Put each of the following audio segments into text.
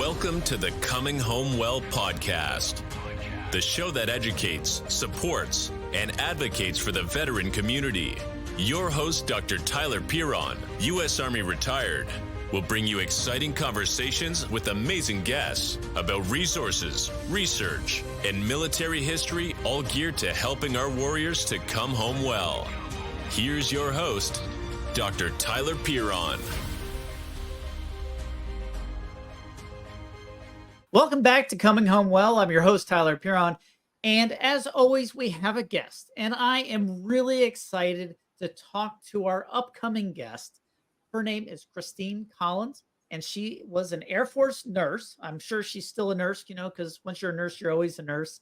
Welcome to the Coming Home Well podcast, the show that educates, supports, and advocates for the veteran community. Your host, Dr. Tyler Pierron, U.S. Army retired, will bring you exciting conversations with amazing guests about resources, research, and military history, all geared to helping our warriors to come home well. Here's your host, Dr. Tyler Pierron. Welcome back to Coming Home Well. I'm your host, Tyler Pierron. And as always, we have a guest. And I am really excited to talk to our upcoming guest. Her name is Christine Collins, and she was an Air Force nurse. I'm sure she's still a nurse, because once you're a nurse, you're always a nurse.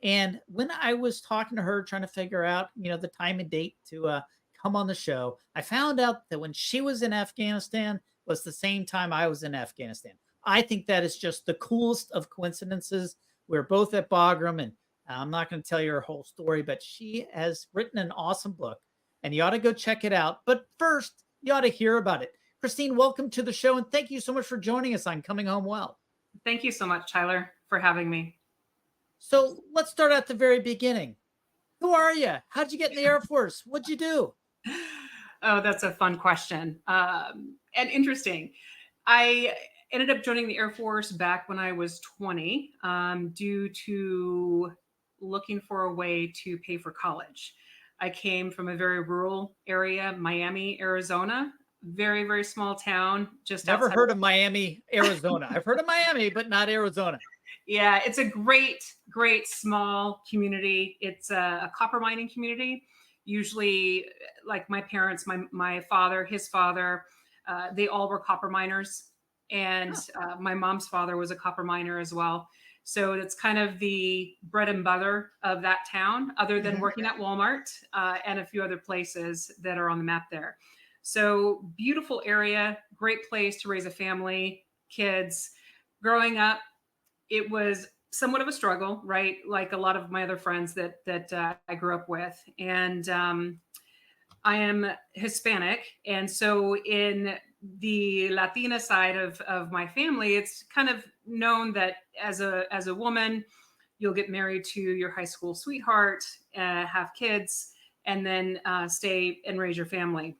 And when I was talking to her, trying to figure out, the time and date to come on the show, I found out that when she was in Afghanistan was the same time I was in Afghanistan. I think that is just the coolest of coincidences. We're both at Bagram, and I'm not going to tell you her whole story, but she has written an awesome book, and you ought to go check it out. But first, you ought to hear about it. Christine, welcome to the show, and thank you so much for joining us on Coming Home Well. Thank you so much, Tyler, for having me. So let's start at the very beginning. Who are you? How'd you get in the Air Force? What'd you do? Oh, that's a fun question and interesting. I ended up joining the Air Force back when I was 20 due to looking for a way to pay for college. I came from a very rural area, Miami, Arizona, very, very small town. Just never heard of Miami, Arizona. I've heard of Miami, but not Arizona. Yeah, it's a great, great small community. It's a copper mining community. Usually, like my parents, my father, his father, they all were copper miners. And my mom's father was a copper miner as well. So it's kind of the bread and butter of that town, other than working at Walmart and a few other places that are on the map there. So beautiful area, great place to raise a family, kids. Growing up, it was somewhat of a struggle, right? Like a lot of my other friends that I grew up with. And I am Hispanic. And so in the Latina side of my family, it's kind of known that as a woman, you'll get married to your high school sweetheart, have kids, and then stay and raise your family,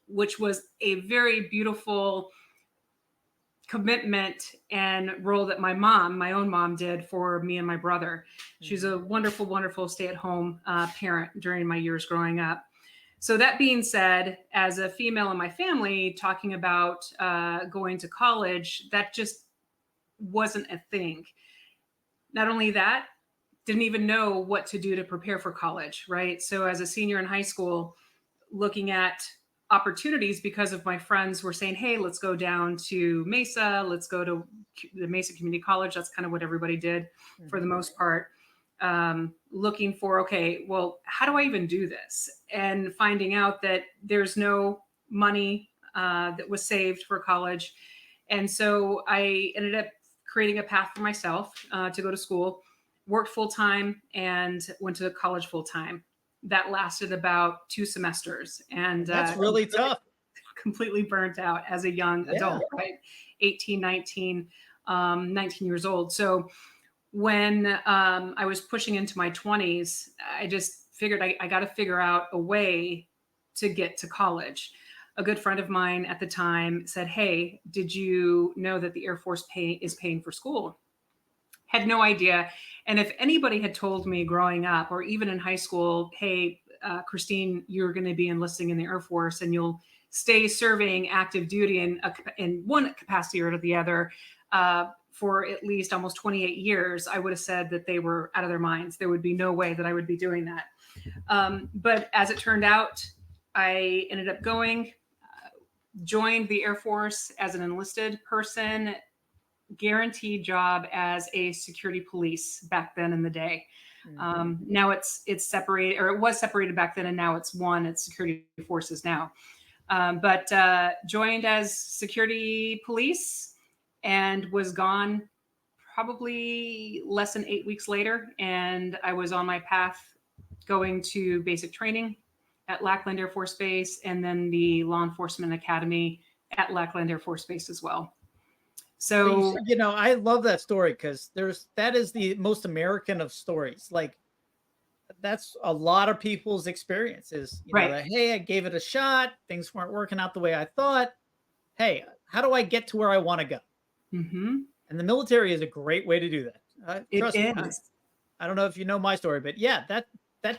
which was a very beautiful commitment and role that my own mom did for me and my brother. She's a wonderful, wonderful stay-at-home parent during my years growing up. So that being said, as a female in my family, talking about going to college, that just wasn't a thing. Not only that, didn't even know what to do to prepare for college, right? So as a senior in high school, looking at opportunities because of my friends were saying, hey, let's go down to Mesa, let's go to the Mesa Community College. That's kind of what everybody did for the most part. Looking for, okay, well, how do I even do this? And finding out that there's no money that was saved for college. And so I ended up creating a path for myself to go to school, worked full-time, and went to college full-time. That lasted about 2 semesters. And that's really tough. Completely burnt out as a young adult, right? 18, 19 years old. So when I was pushing into my 20s, I just figured I got to figure out a way to get to college. A good friend of mine at the time said, hey, did you know that the Air Force is paying for school? Had no idea. And if anybody had told me growing up or even in high school, hey, Christine, you're going to be enlisting in the Air Force and you'll stay serving active duty in one capacity or the other, for at least almost 28 years, I would have said that they were out of their minds. There would be no way that I would be doing that. But as it turned out, I ended up going, joined the Air Force as an enlisted person, guaranteed job as a security police back then in the day. Now it's separated, or it was separated back then, and now it's security forces now. But joined as security police and was gone probably less than 8 weeks later. And I was on my path going to basic training at Lackland Air Force Base, and then the Law Enforcement Academy at Lackland Air Force Base as well. So, I love that story because that is the most American of stories. Like, that's a lot of people's experiences, right. that, hey, I gave it a shot. Things weren't working out the way I thought. Hey, how do I get to where I want to go? Mm-hmm. And the military is a great way to do that. It Trust me. is. I don't know if you know my story, but yeah, that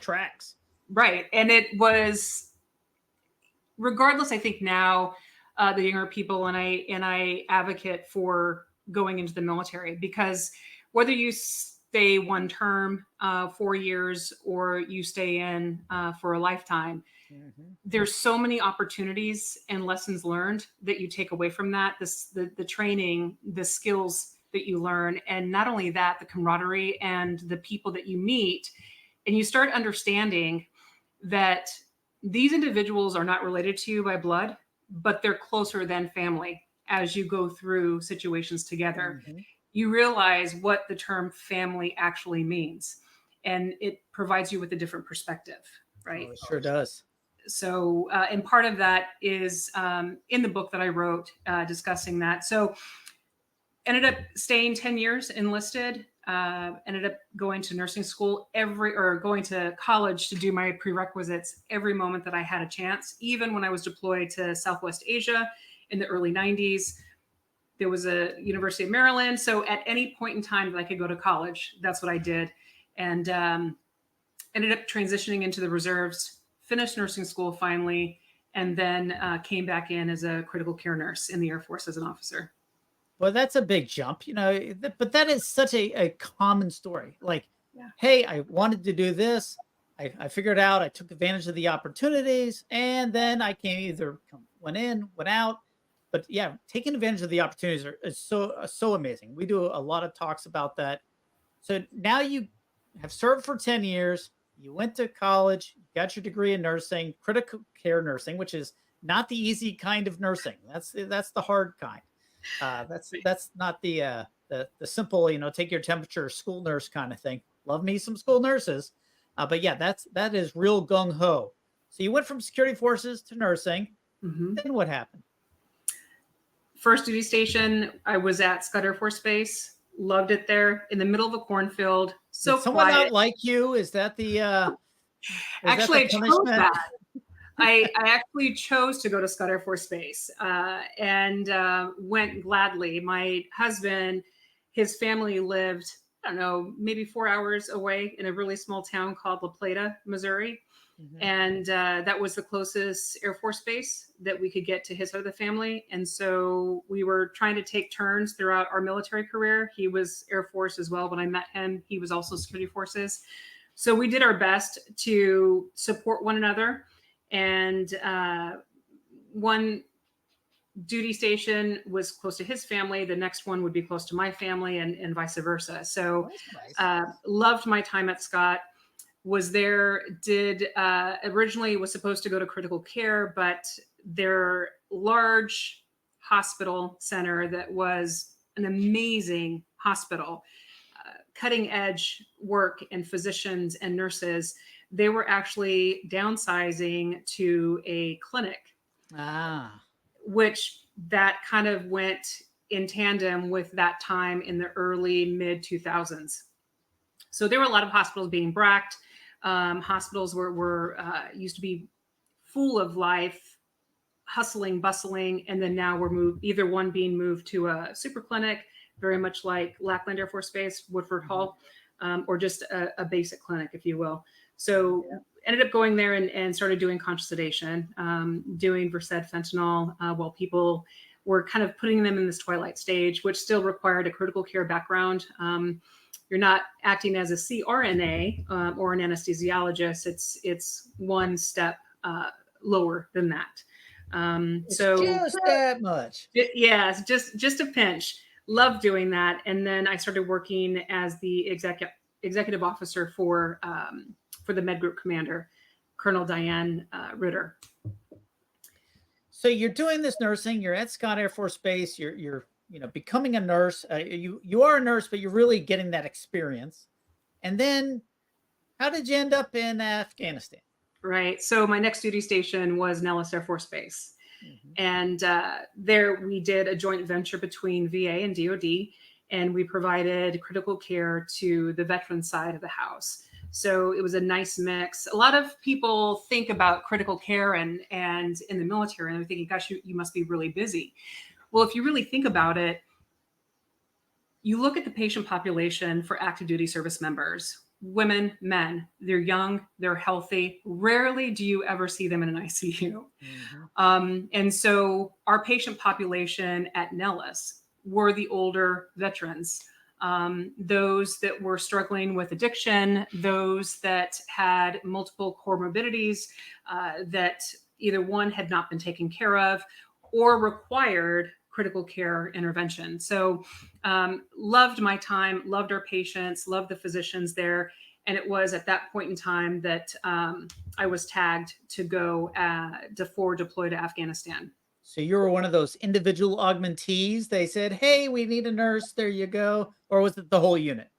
tracks. Right. And it was, regardless, I think now, the younger people, and I advocate for going into the military, because whether you stay one term, 4 years, or you stay in for a lifetime, there's so many opportunities and lessons learned that you take away from that. The training, the skills that you learn, and not only that, the camaraderie and the people that you meet, and you start understanding that these individuals are not related to you by blood, but they're closer than family. As you go through situations together, you realize what the term family actually means, and it provides you with a different perspective, right? Oh, it sure does. So, and part of that is in the book that I wrote, discussing that. So, ended up staying 10 years enlisted, ended up going to nursing school going to college to do my prerequisites every moment that I had a chance. Even when I was deployed to Southwest Asia in the early 90s, there was a University of Maryland. So at any point in time that I could go to college, that's what I did. And ended up transitioning into the reserves, finished nursing school finally, and then came back in as a critical care nurse in the Air Force as an officer. Well, that's a big jump, but that is such a common story. Like, hey, I wanted to do this. I figured out, I took advantage of the opportunities, and then I went in, went out. But yeah, taking advantage of the opportunities is so amazing. We do a lot of talks about that. So now you have served for 10 years. You went to college, got your degree in nursing, critical care nursing, which is not the easy kind of nursing. That's the hard kind. That's not the simple, take your temperature school nurse kind of thing. Love me some school nurses. But yeah, that is real gung ho. So you went from security forces to nursing. Then what happened? First duty station, I was at Scott Air Force Base. Loved it there in the middle of a cornfield. So Did someone quiet. not like you? Is that the Actually, I chose that. I actually chose to go to Scott Air Force Base, and went gladly. My husband, his family lived, I don't know, maybe 4 hours away in a really small town called La Plata, Missouri. And that was the closest Air Force base that we could get to his side of the family. And so we were trying to take turns throughout our military career. He was Air Force as well. When I met him, he was also security forces. So we did our best to support one another. And one duty station was close to his family. The next one would be close to my family, and vice versa. So loved my time at Scott. Was there, originally was supposed to go to critical care, but their large hospital center that was an amazing hospital, cutting edge work and physicians and nurses, they were actually downsizing to a clinic, which that kind of went in tandem with that time in the early mid 2000s. So there were a lot of hospitals being bracked. Hospitals were used to be full of life, hustling, bustling, and then now we're either one being moved to a super clinic, very much like Lackland Air Force Base, Woodford Hall, or just a basic clinic, if you will. So ended up going there and started doing conscious sedation, doing Versed fentanyl, while people were kind of putting them in this twilight stage, which still required a critical care background. You're not acting as a CRNA or an anesthesiologist. It's one step lower than that. So just that much. Yeah, just a pinch. Loved doing that. And then I started working as the executive officer for the Med Group Commander, Colonel Diane Ritter. So you're doing this nursing. You're at Scott Air Force Base. You're becoming a nurse. You are a nurse, but you're really getting that experience. And then, how did you end up in Afghanistan? Right. So my next duty station was Nellis Air Force Base. Mhm. And there we did a joint venture between VA and DOD, and we provided critical care to the veteran side of the house. So it was a nice mix. A lot of people think about critical care and in the military, and they're thinking, gosh, you must be really busy. Well, if you really think about it, you look at the patient population for active duty service members, women, men, they're young, they're healthy. Rarely do you ever see them in an ICU. Mhm. And so our patient population at Nellis were the older veterans, those that were struggling with addiction, those that had multiple comorbidities, that either one had not been taken care of or required critical care intervention. So loved my time, loved our patients, loved the physicians there. And it was at that point in time that I was tagged to go deploy to Afghanistan. So you were one of those individual augmentees. They said, "Hey, we need a nurse. There you go." Or was it the whole unit?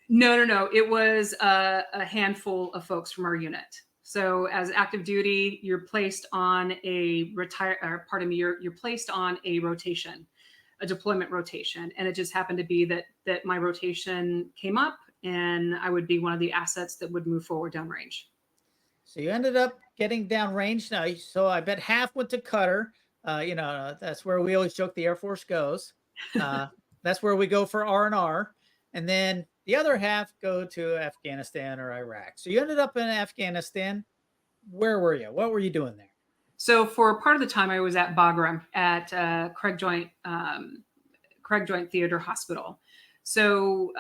No. It was a handful of folks from our unit. So as active duty, you're placed on a you're placed on a rotation, a deployment rotation. And it just happened to be that my rotation came up and I would be one of the assets that would move forward downrange. So you ended up getting downrange. Now, so I bet half went to Qatar. That's where we always joke the Air Force goes. Uh, that's where we go for R&R. And then the other half go to Afghanistan or Iraq. So you ended up in Afghanistan. Where were you? What were you doing there? So for part of the time, I was at Bagram at Craig Joint Theater Hospital. So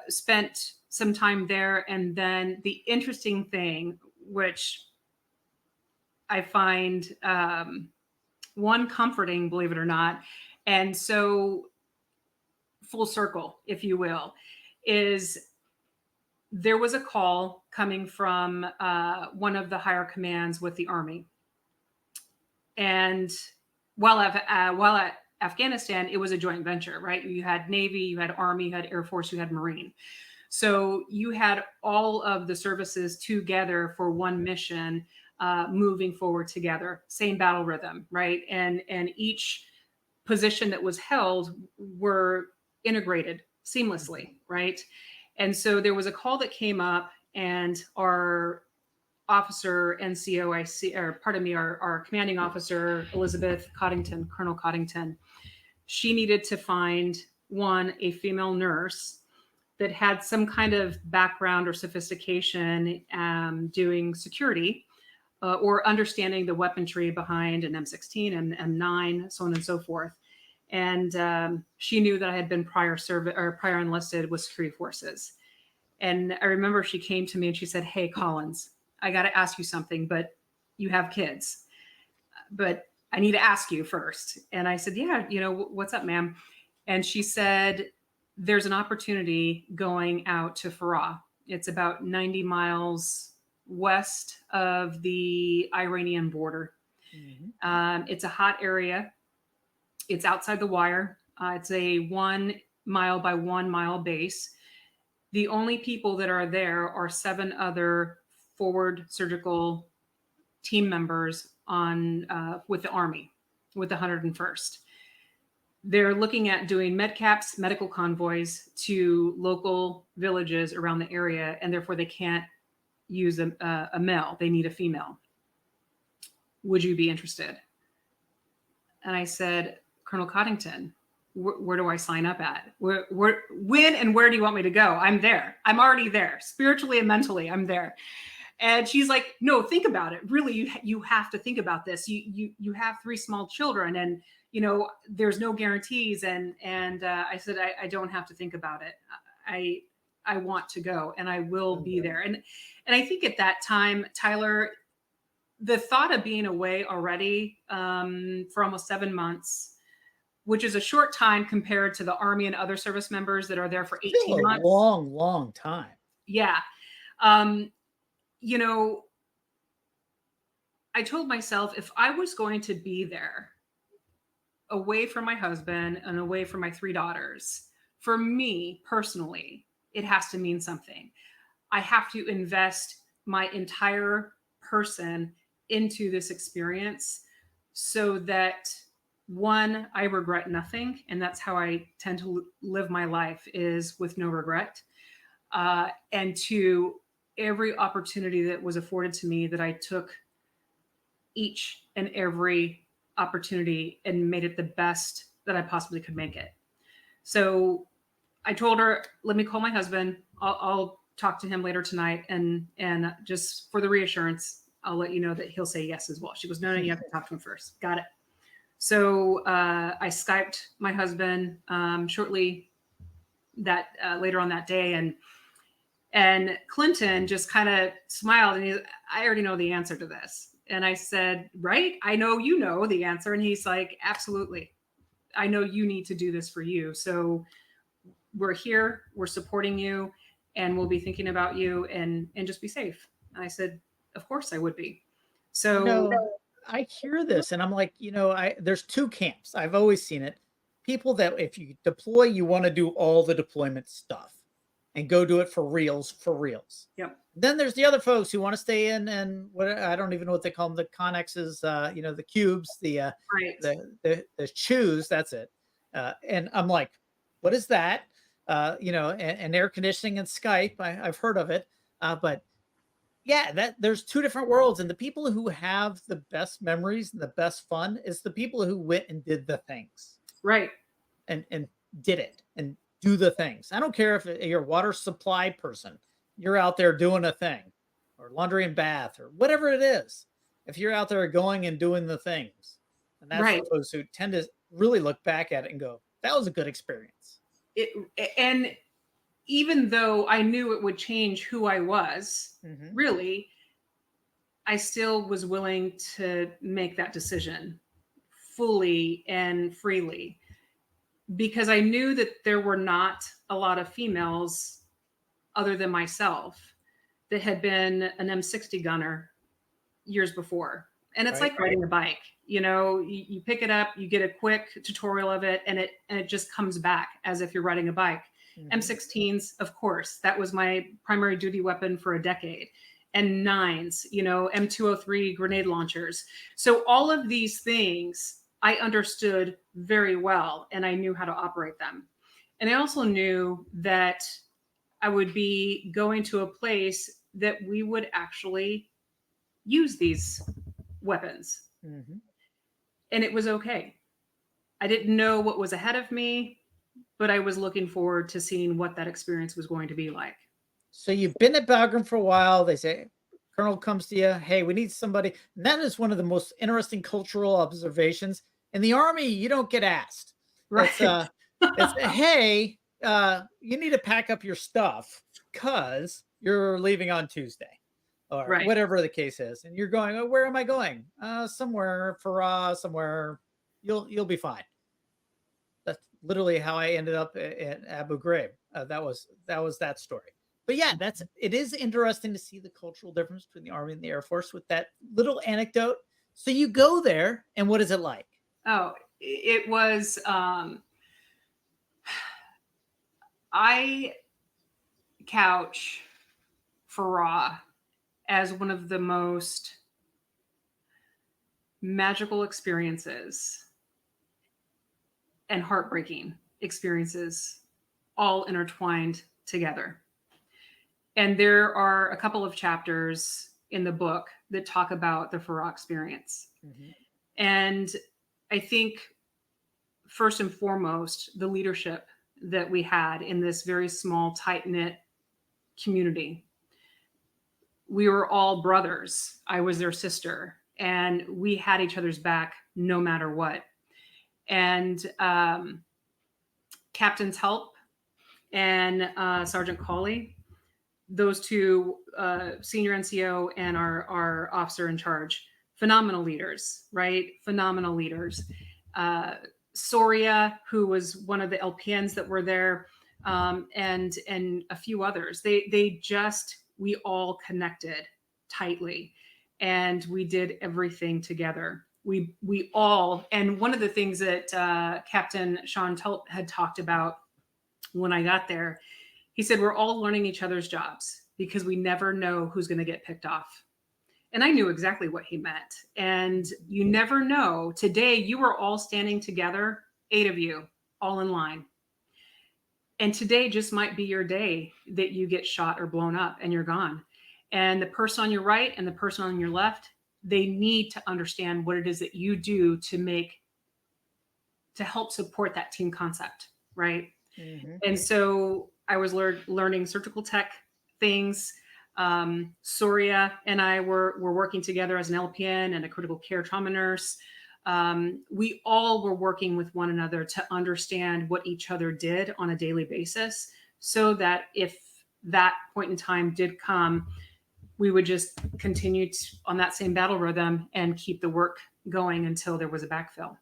spent some time there. And then the interesting thing, which I find one comforting, believe it or not, and so full circle, if you will, is there was a call coming from one of the higher commands with the Army. And while at Afghanistan, it was a joint venture, right? You had Navy, you had Army, you had Air Force, you had Marine. So you had all of the services together for one mission, moving forward together, same battle rhythm, right? And each position that was held were integrated seamlessly, right? And so there was a call that came up, and our officer, our commanding officer, Elizabeth Coddington, Colonel Coddington, she needed to find a female nurse that had some kind of background or sophistication doing security or understanding the weaponry behind an M16 and M9, so on and so forth. And she knew that I had been prior enlisted with security forces. And I remember she came to me and she said, "Hey, Collins, I got to ask you something, but you have kids, but I need to ask you first." And I said, "Yeah, what's up, ma'am?" And she said, "There's an opportunity going out to Farah. It's about 90 miles west of the Iranian border. Mm-hmm. It's a hot area. It's outside the wire. It's a 1 mile by 1 mile base. The only people that are there are 7 other forward surgical team members with the Army, with the 101st. They're looking at doing medcaps, medical convoys to local villages around the area, and therefore they can't use a male. They need a female. Would you be interested?" And I said, "Colonel Coddington, where do I sign up at? When and where do you want me to go? I'm there. I'm already there. Spiritually and mentally, I'm there." And she's like, "No, think about it. Really, you have to think about this. You have 3 small children, and there's no guarantees." And I said, I don't have to think about it. I want to go, and I will be there. And I think at that time, Tyler, the thought of being away already for almost 7 months, which is a short time compared to the Army and other service members that are there for 18 Still a months. long time. Yeah. I told myself, if I was going to be there away from my husband and away from my 3 daughters, for me personally, it has to mean something. I have to invest my entire person into this experience so that one, I regret nothing. And that's how I tend to live my life, is with no regret. And two, every opportunity that was afforded to me, that I took each and every opportunity and made it the best that I possibly could make it. So I told her, let me call my husband. I'll talk to him later tonight. And just for the reassurance, I'll let you know that he'll say yes as well. She goes, no, you have to talk to him first. Got it. So I Skyped my husband shortly later on that day. And Clinton just kind of smiled, and I already know the answer to this. And I said, right? I know you know the answer. And he's like, absolutely. I know you need to do this for you. So we're here, we're supporting you, and we'll be thinking about you, and just be safe. And I said, of course I would be. So I hear this and I'm like, there's two camps. I've always seen it. People that if you deploy, you want to do all the deployment stuff and go do it for reals. Yep. Then there's the other folks who want to stay in, and what, I don't even know what they call them, the connexes, the cubes, the chews, that's it. And I'm like, what is that? And air conditioning and Skype, I've heard of it. But yeah, there's two different worlds, and the people who have the best memories and the best fun is the people who went and did the things. Right. And did it and do the things. I don't care if you're a water supply person, you're out there doing a thing, or laundry and bath, or whatever it is. If you're out there going and doing the things, and that's right. those who tend to really look back at it and go, that was a good experience. And even though I knew it would change who I was, really, I still was willing to make that decision fully and freely, because I knew that there were not a lot of females other than myself that had been an M60 gunner years before. And it's like riding a bike. You pick it up, you get a quick tutorial of it, and it just comes back as if you're riding a bike. M16s, of course, that was my primary duty weapon for a decade. And 9s, M203 grenade launchers. So all of these things I understood very well, and I knew how to operate them. And I also knew that I would be going to a place that we would actually use these weapons. And it was okay. I didn't know what was ahead of me, but I was looking forward to seeing what that experience was going to be like. So you've been at Bagram for a while. They say, Colonel comes to you, hey, we need somebody. And that is one of the most interesting cultural observations. In the Army, you don't get asked. Right. It's hey, you need to pack up your stuff because you're leaving on Tuesday, or whatever the case is. And you're going, oh, where am I going? Somewhere, Farah, somewhere. You'll be fine. That's literally how I ended up at Abu Ghraib. That was that story. But yeah, it is interesting to see the cultural difference between the Army and the Air Force with that little anecdote. So you go there, and what is it like? Oh, it was, I couch Farah as one of the most magical experiences and heartbreaking experiences all intertwined together. And there are a couple of chapters in the book that talk about the Farah experience. And I think first and foremost, the leadership that we had in this very small, tight-knit community. We were all brothers. I was their sister, and we had each other's back no matter what. And Captain's Help and Sergeant Cawley, those two, senior NCO and our officer in charge, phenomenal leaders, right? Phenomenal leaders. Soria, who was one of the LPNs that were there, and a few others. We all connected tightly, and we did everything together. We all, and one of the things that Captain Sean Tulp had talked about when I got there, he said, we're all learning each other's jobs because we never know who's going to get picked off. And I knew exactly what he meant. And you never know. Today, you are all standing together, 8 of you, all in line. And today just might be your day that you get shot or blown up and you're gone. And the person on your right and the person on your left, they need to understand what it is that you do to help support that team concept, right? Mm-hmm. And so I was learning surgical tech things. Soria and I were working together as an LPN and a critical care trauma nurse. We all were working with one another to understand what each other did on a daily basis, so that if that point in time did come, we would just continue on that same battle rhythm and keep the work going until there was a backfill.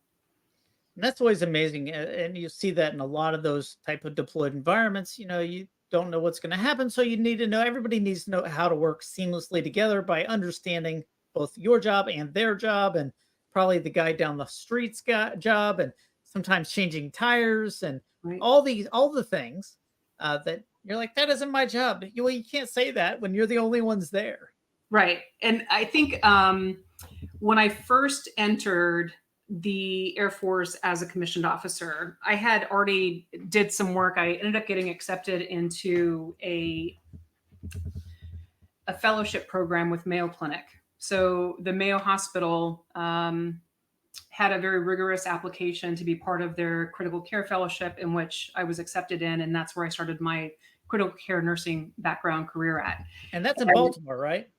And that's always amazing. And you see that in a lot of those type of deployed environments. You don't know what's going to happen. So you need to know, everybody needs to know how to work seamlessly together by understanding both your job and their job, and probably the guy down the street's job, and sometimes changing tires and Right. all the things that you're like, that isn't my job. You can't say that when you're the only ones there. Right. And I think when I first entered the Air Force as a commissioned officer, I had already did some work. I ended up getting accepted into a fellowship program with Mayo Clinic. So the Mayo Hospital had a very rigorous application to be part of their critical care fellowship, in which I was accepted in. And that's where I started my critical care nursing background career at. And that's in Baltimore, right?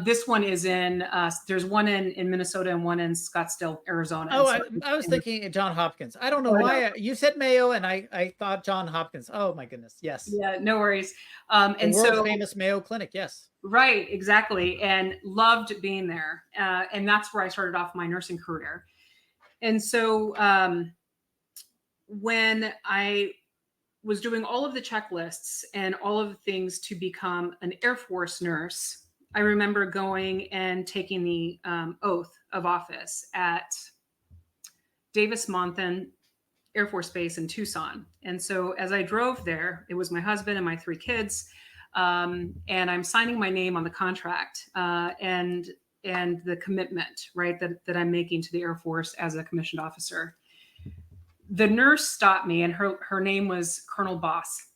This one is in, there's one in Minnesota and one in Scottsdale, Arizona. Oh, so I was thinking John Hopkins. I don't know why you said Mayo, and I thought John Hopkins. Oh my goodness, yes. Yeah, no worries. And and world so famous Mayo Clinic, yes. Right, exactly, and loved being there. And that's where I started off my nursing career. And so when I was doing all of the checklists and all of the things to become an Air Force nurse, I remember going and taking the oath of office at Davis-Monthan Air Force Base in Tucson. And so as I drove there, it was my husband and my 3 kids, and I'm signing my name on the contract and the commitment, right, that I'm making to the Air Force as a commissioned officer. The nurse stopped me, and her name was Colonel Boss.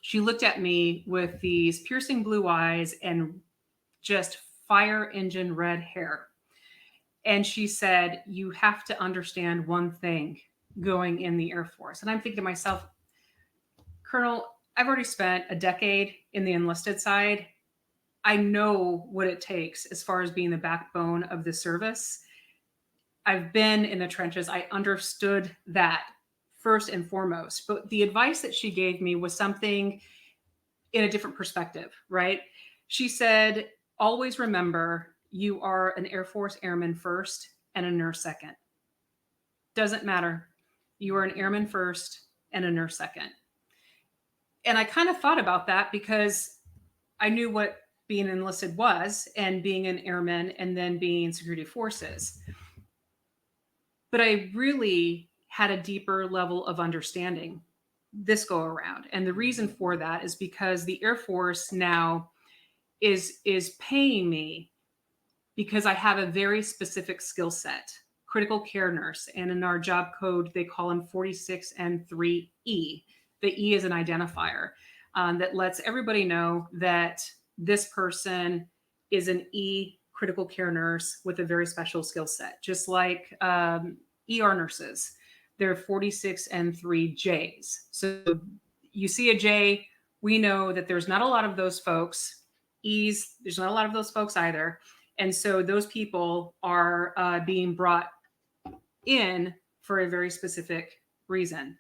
She looked at me with these piercing blue eyes and just fire engine red hair. And she said, "You have to understand one thing going in the Air Force." And I'm thinking to myself, Colonel, I've already spent a decade in the enlisted side. I know what it takes as far as being the backbone of the service. I've been in the trenches. I understood that first and foremost. But the advice that she gave me was something in a different perspective, right? She said, always remember, you are an Air Force airman first and a nurse second. Doesn't matter. You are an airman first and a nurse second. And I kind of thought about that because I knew what being enlisted was, and being an airman and then being in security forces. But I really had a deeper level of understanding this go around. And the reason for that is because the Air Force now is paying me because I have a very specific skill set, critical care nurse. And in our job code, they call them 46 and 3E. The E is an identifier that lets everybody know that this person is an E critical care nurse with a very special skill set, just like ER nurses. They're 46 and 3Js. So you see a J, we know that there's not a lot of those folks. E's, there's not a lot of those folks either. And so those people are being brought in for a very specific reason.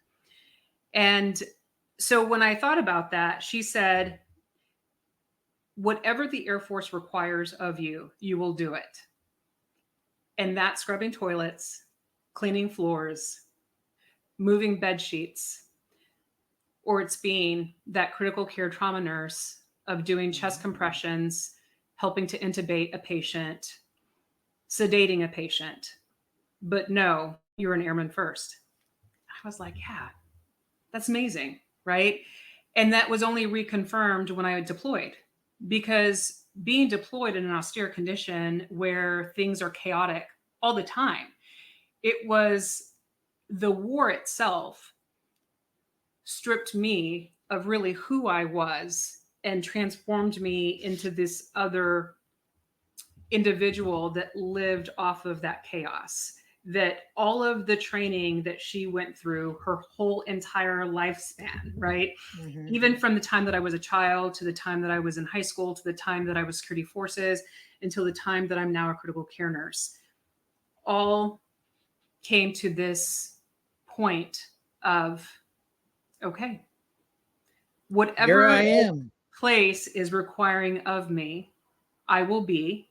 And so when I thought about that, she said, whatever the Air Force requires of you, you will do it. And that's scrubbing toilets, cleaning floors, moving bed sheets, or it's being that critical care trauma nurse of doing chest compressions, helping to intubate a patient, sedating a patient. But no, you're an airman first. I was like, yeah, that's amazing, right? And that was only reconfirmed when I deployed, because being deployed in an austere condition where things are chaotic all the time, it was the war itself stripped me of really who I was and transformed me into this other individual that lived off of that chaos. That all of the training that she went through her whole entire lifespan, right? Mm-hmm. Even from the time that I was a child to the time that I was in high school to the time that I was security forces until the time that I'm now a critical care nurse, all came to this point of, okay, whatever Here I am. place is requiring of me, I will be.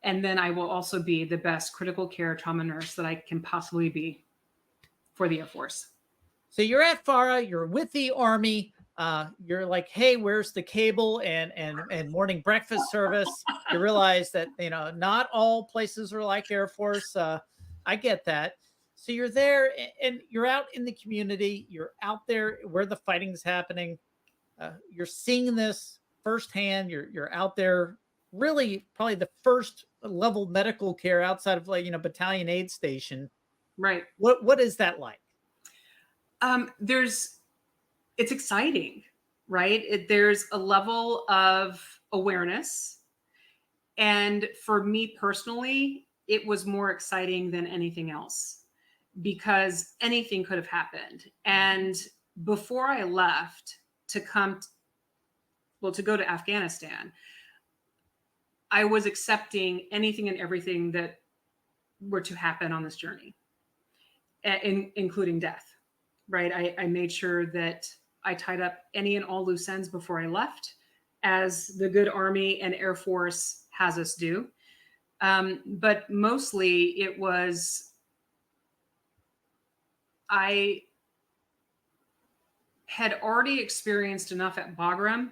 And then I will also be the best critical care trauma nurse that I can possibly be for the Air Force. So you're at FARA, you're with the Army. You're like, hey, where's the cable and morning breakfast service? You realize that, not all places are like Air Force. I get that. So you're there and you're out in the community. You're out there where the fighting's happening. You're seeing this firsthand. You're out there, really probably the first level medical care outside of battalion aid station. Right. What is that like? It's exciting, right? There's a level of awareness. And for me personally, it was more exciting than anything else because anything could have happened. And before I left to go to Afghanistan, I was accepting anything and everything that were to happen on this journey, including death, right? I made sure that I tied up any and all loose ends before I left, as the good Army and Air Force has us do. But mostly it was, I had already experienced enough at Bagram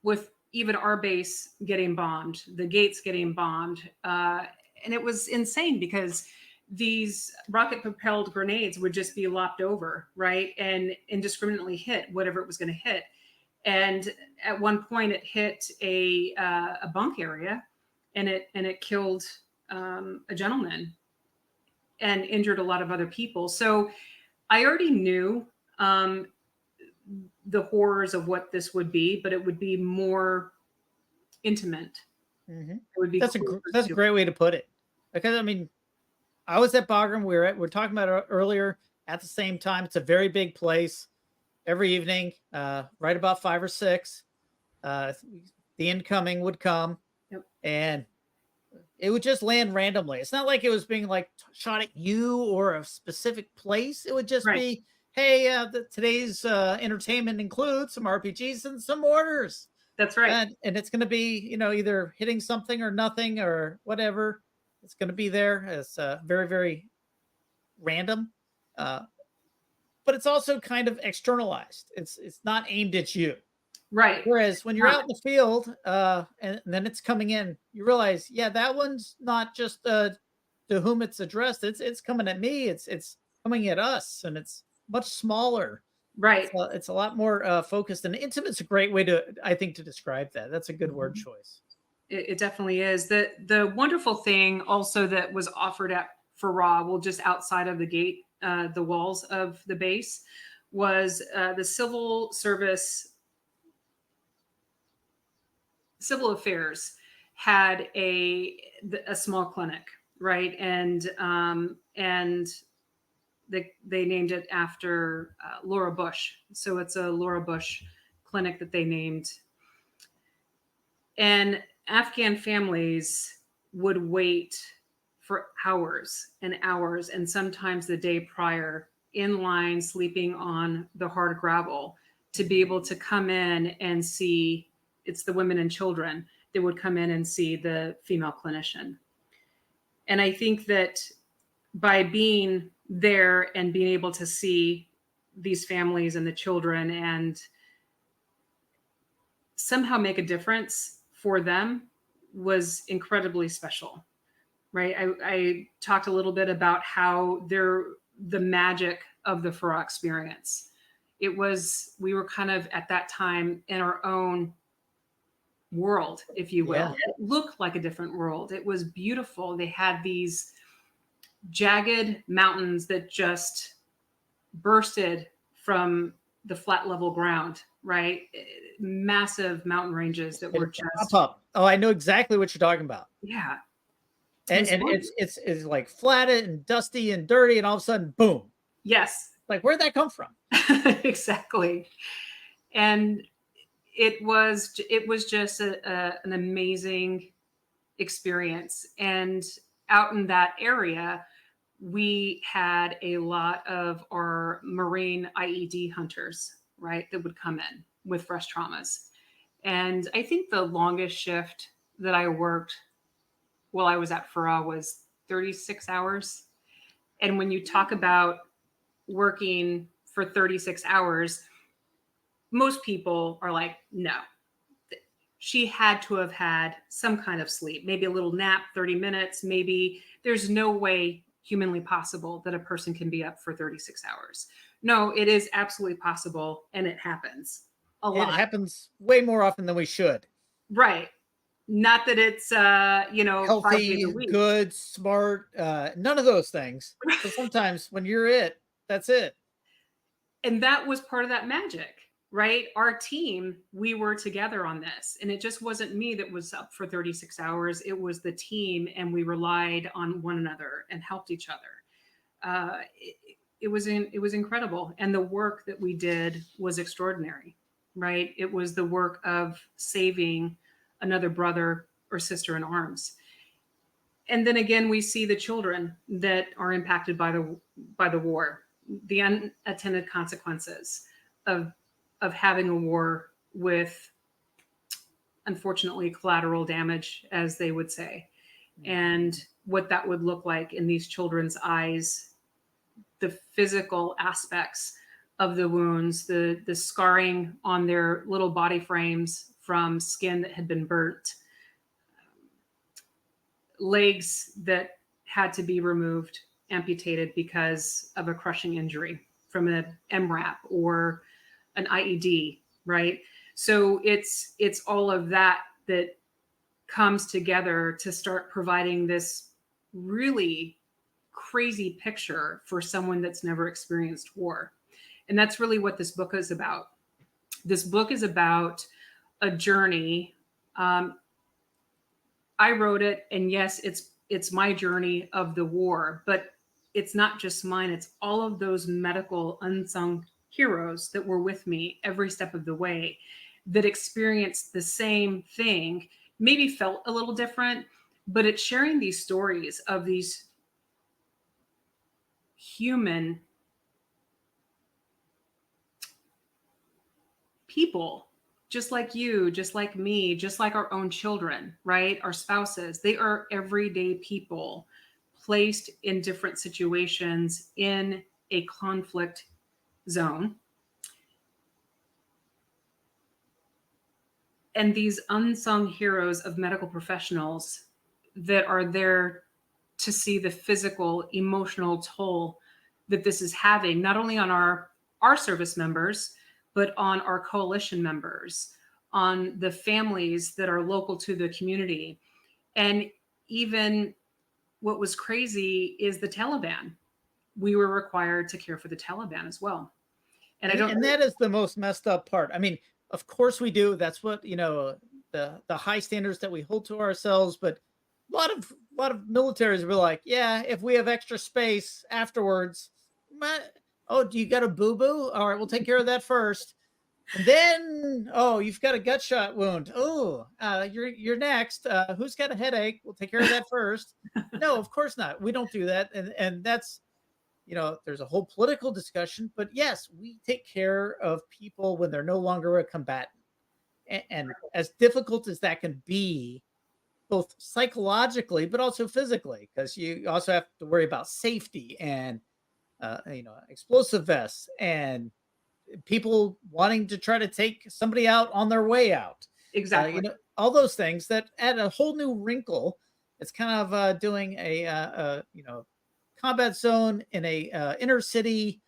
with even our base getting bombed, the gates getting bombed. And it was insane because these rocket propelled grenades would just be lopped over, right? And indiscriminately hit whatever it was going to hit. And at one point it hit a bunk area and it killed a gentleman and injured a lot of other people. So I already knew the horrors of what this would be, but it would be more intimate. Mm-hmm. It would be that's a great way to put it. Because I was at Bagram. We're talking about it earlier. At the same time, it's a very big place. Every evening, right about 5 or 6, the incoming would come, yep. And it would just land randomly. It's not like it was being shot at you or a specific place. It would just be, hey, today's entertainment includes some RPGs and some mortars. That's right. And it's going to be, either hitting something or nothing or whatever. It's going to be there. It's very, very random. But it's also kind of externalized. It's not aimed at you. Right. Whereas when you're out in the field and then it's coming in, you realize, yeah, that one's not just to whom it's addressed. It's coming at me. It's coming at us, and it's much smaller. Right. It's a lot more focused, and intimate's a great way to describe that. That's a good word choice. It definitely is. The wonderful thing also that was offered at Farah, well, just outside of the gate, the walls of the base, was the civil affairs had a small clinic, right? And they named it after Laura Bush. So it's a Laura Bush clinic that they named. And Afghan families would wait for hours and hours, and sometimes the day prior, in line, sleeping on the hard gravel, to be able to come in and see. It's the women and children that would come in and see the female clinician. And I think that by being there and being able to see these families and the children and somehow make a difference for them was incredibly special, right? I talked a little bit about how the magic of the Farah experience. We were kind of at that time in our own world, if you will. Yeah. It looked like a different world. It was beautiful. They had these jagged mountains that just bursted from the flat level ground, right? Massive mountain ranges that were just pop up. Oh, I know exactly what you're talking about. yeah. And it's like flat and dusty and dirty, and all of a sudden, boom. Yes. Like, where'd that come from? Exactly. And it was just an amazing experience. And out in that area, we had a lot of our Marine IED hunters, right, that would come in with fresh traumas. And I think the longest shift that I worked while I was at FRA was 36 hours. And when you talk about working for 36 hours, most people are like, no. She had to have had some kind of sleep, maybe a little nap, 30 minutes, maybe. There's no way humanly possible that a person can be up for 36 hours. No, it is absolutely possible, and it happens a lot. It happens way more often than we should. Right. Not that it's, healthy, 5 days a week. good, smart, none of those things. But sometimes when you're it, that's it. And that was part of that magic, right? Our team, we were together on this, and it just wasn't me that was up for 36 hours. It was the team, and we relied on one another and helped each other. It was incredible. And the work that we did was extraordinary, right? It was the work of saving another brother or sister in arms. And then again, we see the children that are impacted by the war, the unintended consequences of having a war with, unfortunately, collateral damage, as they would say, and what that would look like in these children's eyes, the physical aspects of the wounds, the scarring on their little body frames from skin that had been burnt, legs that had to be removed, amputated because of a crushing injury from an MRAP or an IED, right? So it's all of that comes together to start providing this really crazy picture for someone that's never experienced war. And that's really what this book is about. This book is about a journey. I wrote it, and yes, it's my journey of the war, but it's not just mine. It's all of those medical unsung heroes that were with me every step of the way, that experienced the same thing, maybe felt a little different, but it's sharing these stories of these human people, just like you, just like me, just like our own children, right? Our spouses. They are everyday people placed in different situations in a conflict zone. And these unsung heroes of medical professionals that are there to see the physical, emotional toll that this is having, not only on our service members, but on our coalition members, on the families that are local to the community. And even what was crazy is the Taliban. We were required to care for the Taliban as well. And that is the most messed up part. I mean, of course we do. That's what, the high standards that we hold to ourselves. But a lot of militaries were like, yeah, if we have extra space afterwards, oh, do you got a boo-boo? All right, we'll take care of that first. And then, oh, you've got a gut shot wound. Oh, you're next. Who's got a headache? We'll take care of that first. No, of course not. We don't do that. And that's, there's a whole political discussion, but yes, we take care of people when they're no longer a combatant. And as difficult as that can be, both psychologically, but also physically, because you also have to worry about safety and, explosive vests and people wanting to try to take somebody out on their way out. Exactly. All those things that add a whole new wrinkle. It's kind of doing a combat zone in a inner city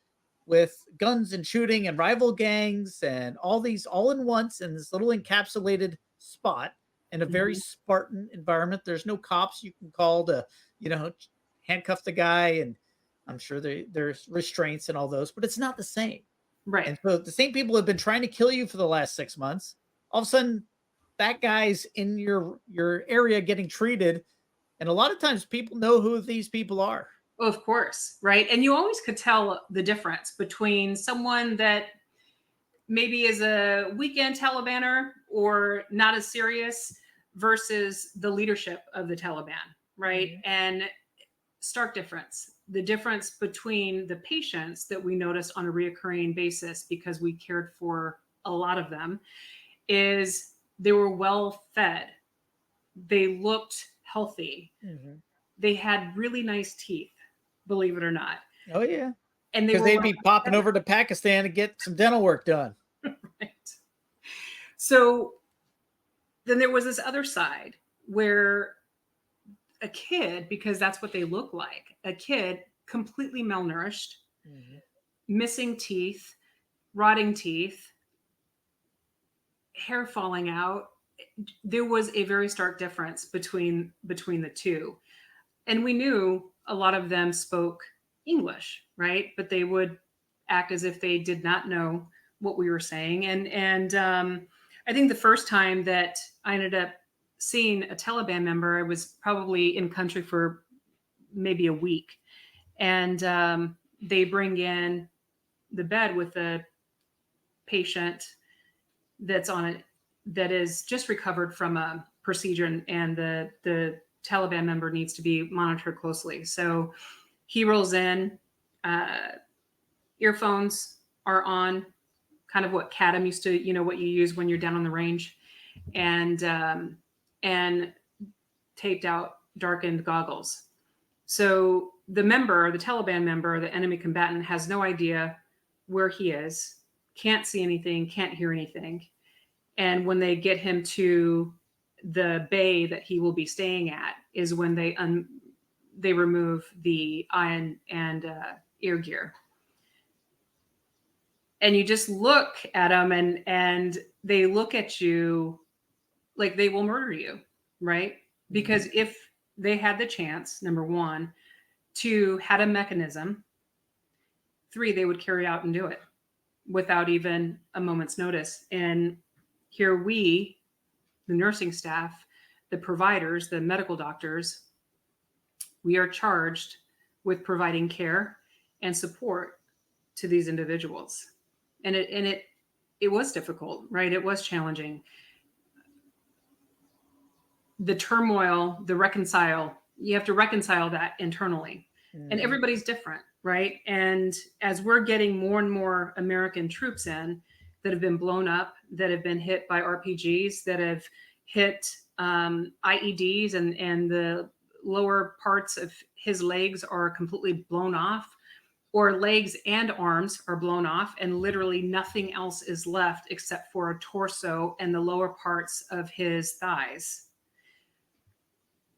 with guns and shooting and rival gangs and all these all in once in this little encapsulated spot in a very Spartan environment. There's no cops you can call to, handcuff the guy. And I'm sure there's restraints and all those, but it's not the same. Right. And so the same people have been trying to kill you for the last 6 months. All of a sudden, that guy's in your area getting treated. And a lot of times people know who these people are. Of course, right? And you always could tell the difference between someone that maybe is a weekend Talibaner or not as serious versus the leadership of the Taliban, right? And stark difference. The difference between the patients that we noticed on a reoccurring basis, because we cared for a lot of them, is they were well fed. They looked healthy. They had really nice teeth, believe it or not. Oh, yeah. And because they'd be popping over to Pakistan to get some dental work done. Right. So then there was this other side where a kid, because that's what they look like, a kid completely malnourished, missing teeth, rotting teeth, hair falling out. There was a very stark difference between the two. And we knew a lot of them spoke English, right? But they would act as if they did not know what we were saying. And I think the first time that I ended up seeing a Taliban member, I was probably in country for maybe a week. And they bring in the bed with a patient that's on it, that is just recovered from a procedure, and the Taliban member needs to be monitored closely. So he rolls in, earphones are on, kind of what Cadam used to, what you use when you're down on the range, and taped out, darkened goggles. So the Taliban member, the enemy combatant, has no idea where he is, can't see anything, can't hear anything. And when they get him to the bay that he will be staying at is when they remove the eye and ear gear. And you just look at them and they look at you like they will murder you, right? Because if they had the chance, number one, to had a mechanism, 3, they would carry out and do it without even a moment's notice. And here we, the nursing staff, the providers, the medical doctors, we are charged with providing care and support to these individuals. And it was difficult, right? It was challenging. The turmoil, you have to reconcile that internally. And everybody's different, right? And as we're getting more and more American troops in that have been blown up, that have been hit by RPGs, that have hit IEDs, and the lower parts of his legs are completely blown off, or legs and arms are blown off, and literally nothing else is left except for a torso and the lower parts of his thighs.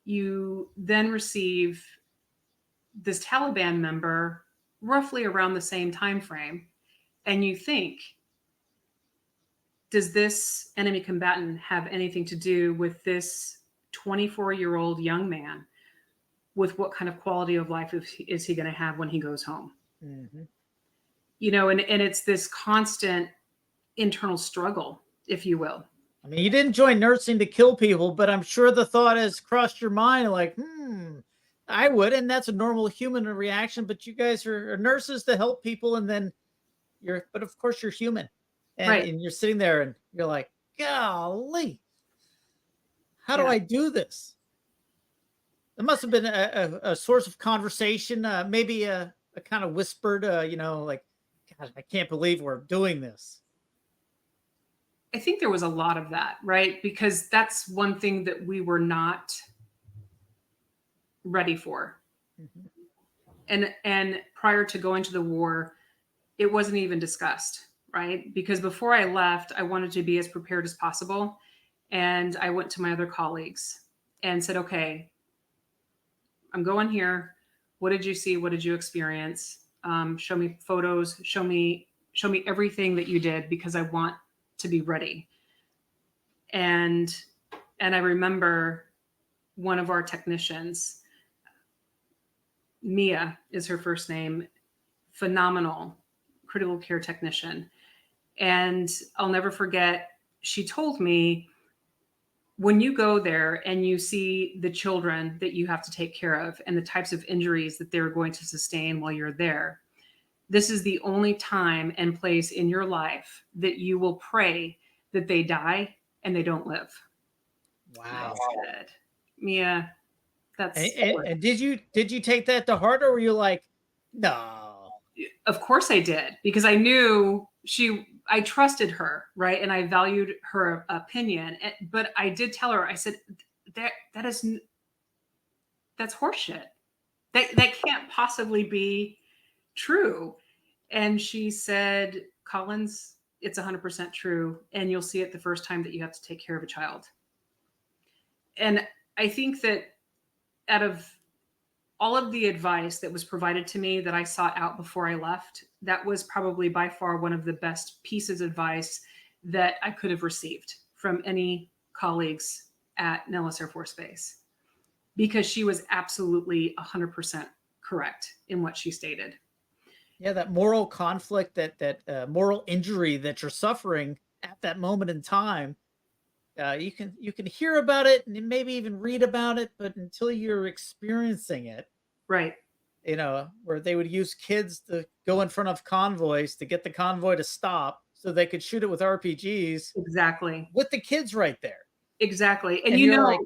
You then receive this Taliban member roughly around the same time frame, and you think, does this enemy combatant have anything to do with this 24-year-old young man? With what kind of quality of life is he going to have when he goes home? And it's this constant internal struggle, if you will. I mean, you didn't join nursing to kill people, but I'm sure the thought has crossed your mind like, I would. And that's a normal human reaction. But you guys are nurses to help people. And then but of course you're human. And, right. And you're sitting there and you're like, golly, how do I do this? There must have been a source of conversation, maybe a kind of whispered, like, God, I can't believe we're doing this. I think there was a lot of that, right? Because that's one thing that we were not ready for. And prior to going to the war, it wasn't even discussed, right? Because before I left, I wanted to be as prepared as possible. And I went to my other colleagues and said, okay, I'm going here. What did you see? What did you experience? Show me photos, show me everything that you did, because I want to be ready. And I remember one of our technicians, Mia is her first name, phenomenal critical care technician. And I'll never forget, she told me, when you go there and you see the children that you have to take care of and the types of injuries that they're going to sustain while you're there, this is the only time and place in your life that you will pray that they die and they don't live. Wow. I said, Mia, that's And did you take that to heart, or were you like, no? Of course I did, because I knew I trusted her, right? And I valued her opinion. But I did tell her, I said, that's horseshit. That can't possibly be true. And she said, Collins, it's 100% true. And you'll see it the first time that you have to take care of a child. And I think that out of all of the advice that was provided to me that I sought out before I left, that was probably by far one of the best pieces of advice that I could have received from any colleagues at Nellis Air Force Base, because she was absolutely 100% correct in what she stated. Yeah, that moral conflict, that moral injury that you're suffering at that moment in time, you can hear about it and maybe even read about it, but until you're experiencing it, right? Where they would use kids to go in front of convoys to get the convoy to stop so they could shoot it with RPGs. Exactly. With the kids right there. Exactly. And you're like,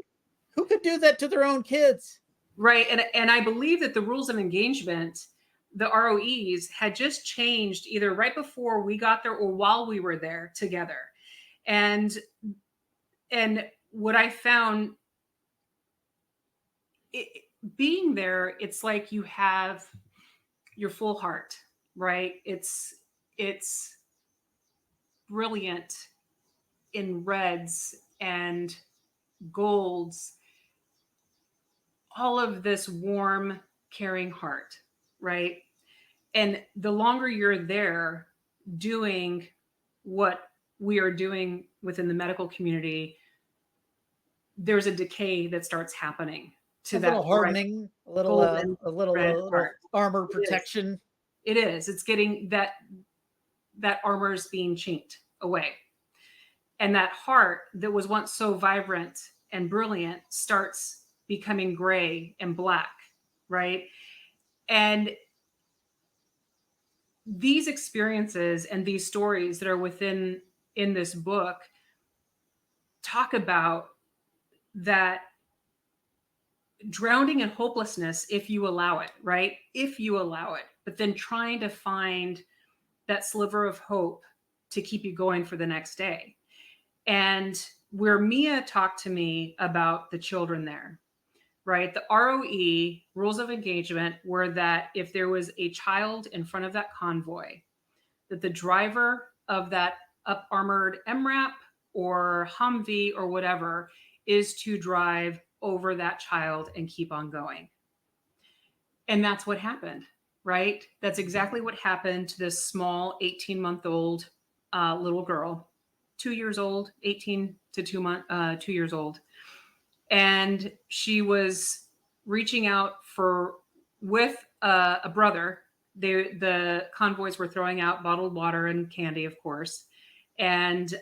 who could do that to their own kids? Right. And I believe that the rules of engagement, the ROEs, had just changed either right before we got there or while we were there together. And what I found, being there, it's like you have your full heart, right? It's brilliant in reds and golds, all of this warm, caring heart, right? And the longer you're there doing what we are doing within the medical community, there's a decay that starts happening to that little hardening, a little armor protection. It is. It's getting that armor is being chinked away. And that heart that was once so vibrant and brilliant starts becoming gray and black, right? And these experiences and these stories that are in this book talk about that drowning in hopelessness, if you allow it, right? If you allow it, but then trying to find that sliver of hope to keep you going for the next day. And where Mia talked to me about the children there, right? The ROE, rules of engagement, were that if there was a child in front of that convoy, that the driver of that up armored MRAP or Humvee or whatever is to drive over that child and keep on going. And that's what happened, right? That's exactly what happened to this small 18-month-old little girl, 2 years old, 18 to 2 years old. And she was reaching out with a brother. The convoys were throwing out bottled water and candy, of course. And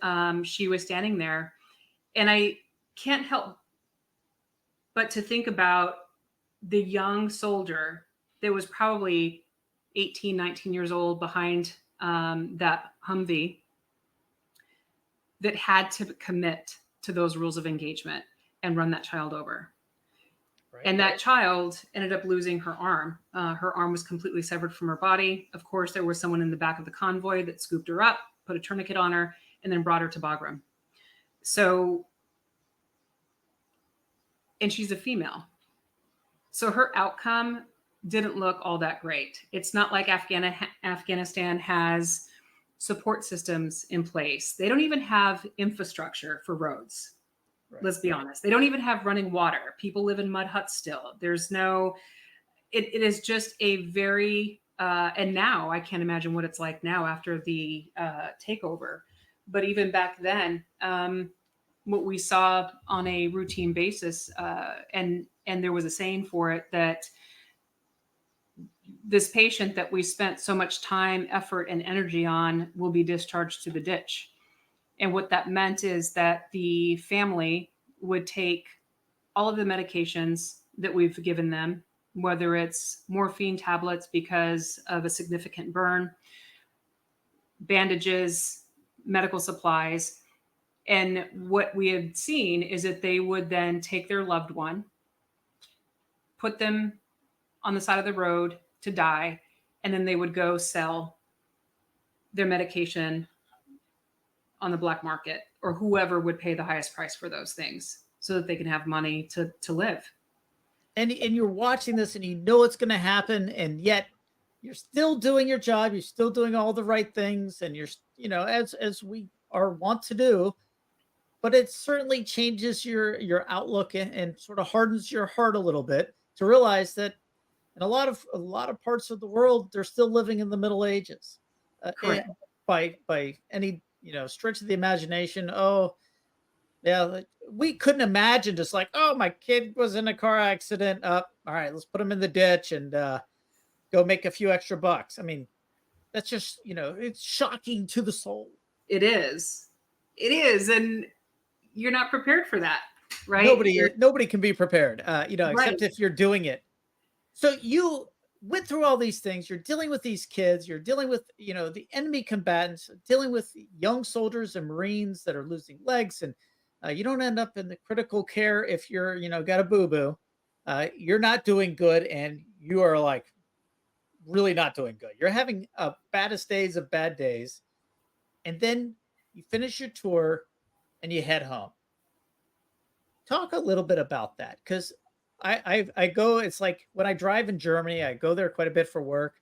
she was standing there. And I can't help but to think about the young soldier that was probably 18, 19 years old behind that Humvee that had to commit to those rules of engagement and run that child over. Right. And that child ended up losing her arm. Her arm was completely severed from her body. Of course, there was someone in the back of the convoy that scooped her up, put a tourniquet on her, and then brought her to Bagram. So, and she's a female. So her outcome didn't look all that great. It's not like Afghanistan has support systems in place. They don't even have infrastructure for roads. Right. Let's be honest. They don't even have running water. People live in mud huts still. There's no, it is just a very, and now I can't imagine what it's like now after the takeover. But even back then, what we saw on a routine basis, and there was a saying for it, that this patient that we spent so much time, effort, and energy on will be discharged to the ditch. And what that meant is that the family would take all of the medications that we've given them, whether it's morphine tablets because of a significant burn, bandages, medical supplies. And what we had seen is that they would then take their loved one, put them on the side of the road to die, and then they would go sell their medication on the black market, or whoever would pay the highest price for those things so that they can have money to live. And you're watching this and you know it's going to happen, and yet you're still doing your job. You're still doing all the right things, and you're, as we are wont to do, but it certainly changes your outlook and sort of hardens your heart a little bit to realize that in a lot of parts of the world, they're still living in the Middle Ages. Correct. By any stretch of the imagination. Oh, yeah, we couldn't imagine just like, oh, my kid was in a car accident. All right, let's put him in the ditch and go make a few extra bucks. I mean, that's just it's shocking to the soul. It is, and you're not prepared for that, right? Nobody can be prepared, except Right. if you're doing it. So you went through all these things. You're dealing with these kids. You're dealing with, the enemy combatants, dealing with young soldiers and Marines that are losing legs. And you don't end up in the critical care if you're, got a boo-boo. You're not doing good. And you are like really not doing good. You're having baddest days of bad days. And then you finish your tour and you head home. Talk a little bit about that, because I go, it's like when I drive in Germany, I go there quite a bit for work.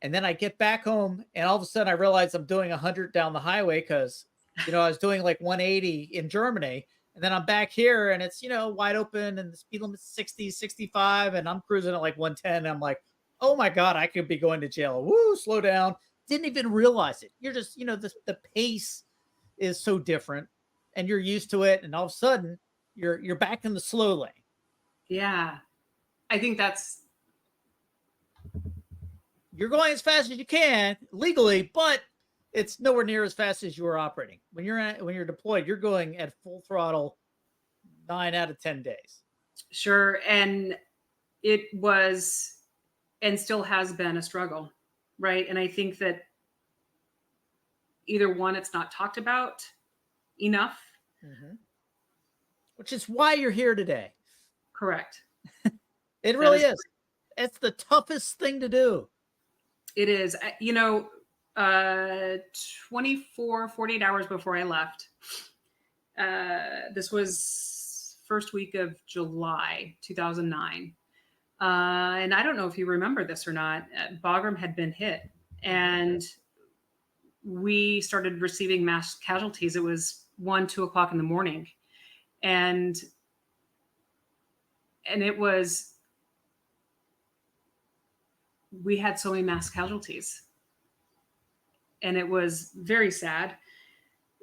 And then I get back home and all of a sudden I realize I'm doing 100 down the highway because, I was doing like 180 in Germany. And then I'm back here and it's, wide open and the speed limit's 60, 65. And I'm cruising at like 110. And I'm like, oh my God, I could be going to jail. Woo, slow down. Didn't even realize it. You're just, the pace is so different and you're used to it. And all of a sudden you're back in the slow lane. Yeah. I think you're going as fast as you can legally, but it's nowhere near as fast as you are operating. When you're deployed, you're going at full throttle 9 out of 10 days. Sure. And it was and still has been a struggle, right? And I think that either one, it's not talked about enough. Mm-hmm. Which is why you're here today. Correct. It really is. It's the toughest thing to do. It is. 48 hours before I left, this was first week of July 2009. And I don't know if you remember this or not. Bagram had been hit and we started receiving mass casualties. It was 2 o'clock in the morning. And we had so many mass casualties. And it was very sad,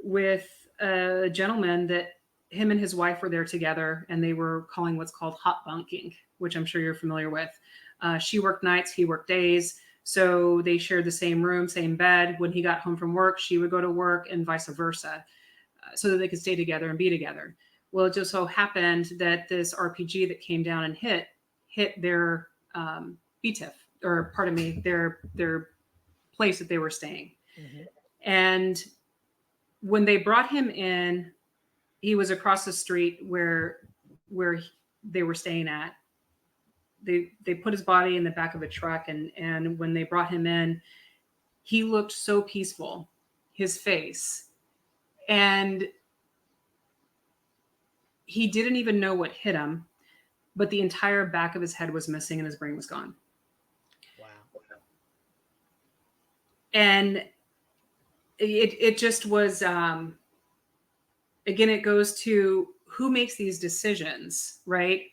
with a gentleman that him and his wife were there together and they were calling what's called hot bunking, which I'm sure you're familiar with. She worked nights, he worked days. So they shared the same room, same bed. When he got home from work, she would go to work and vice versa, so that they could stay together and be together. Well, it just so happened that this RPG that came down and hit their BTIF, or pardon me, their place that they were staying. Mm-hmm. And when they brought him in, he was across the street where they were staying at. They put his body in the back of a truck, and when they brought him in, he looked so peaceful, his face. And he didn't even know what hit him, but the entire back of his head was missing and his brain was gone. Wow. And it just was, again, it goes to who makes these decisions, right?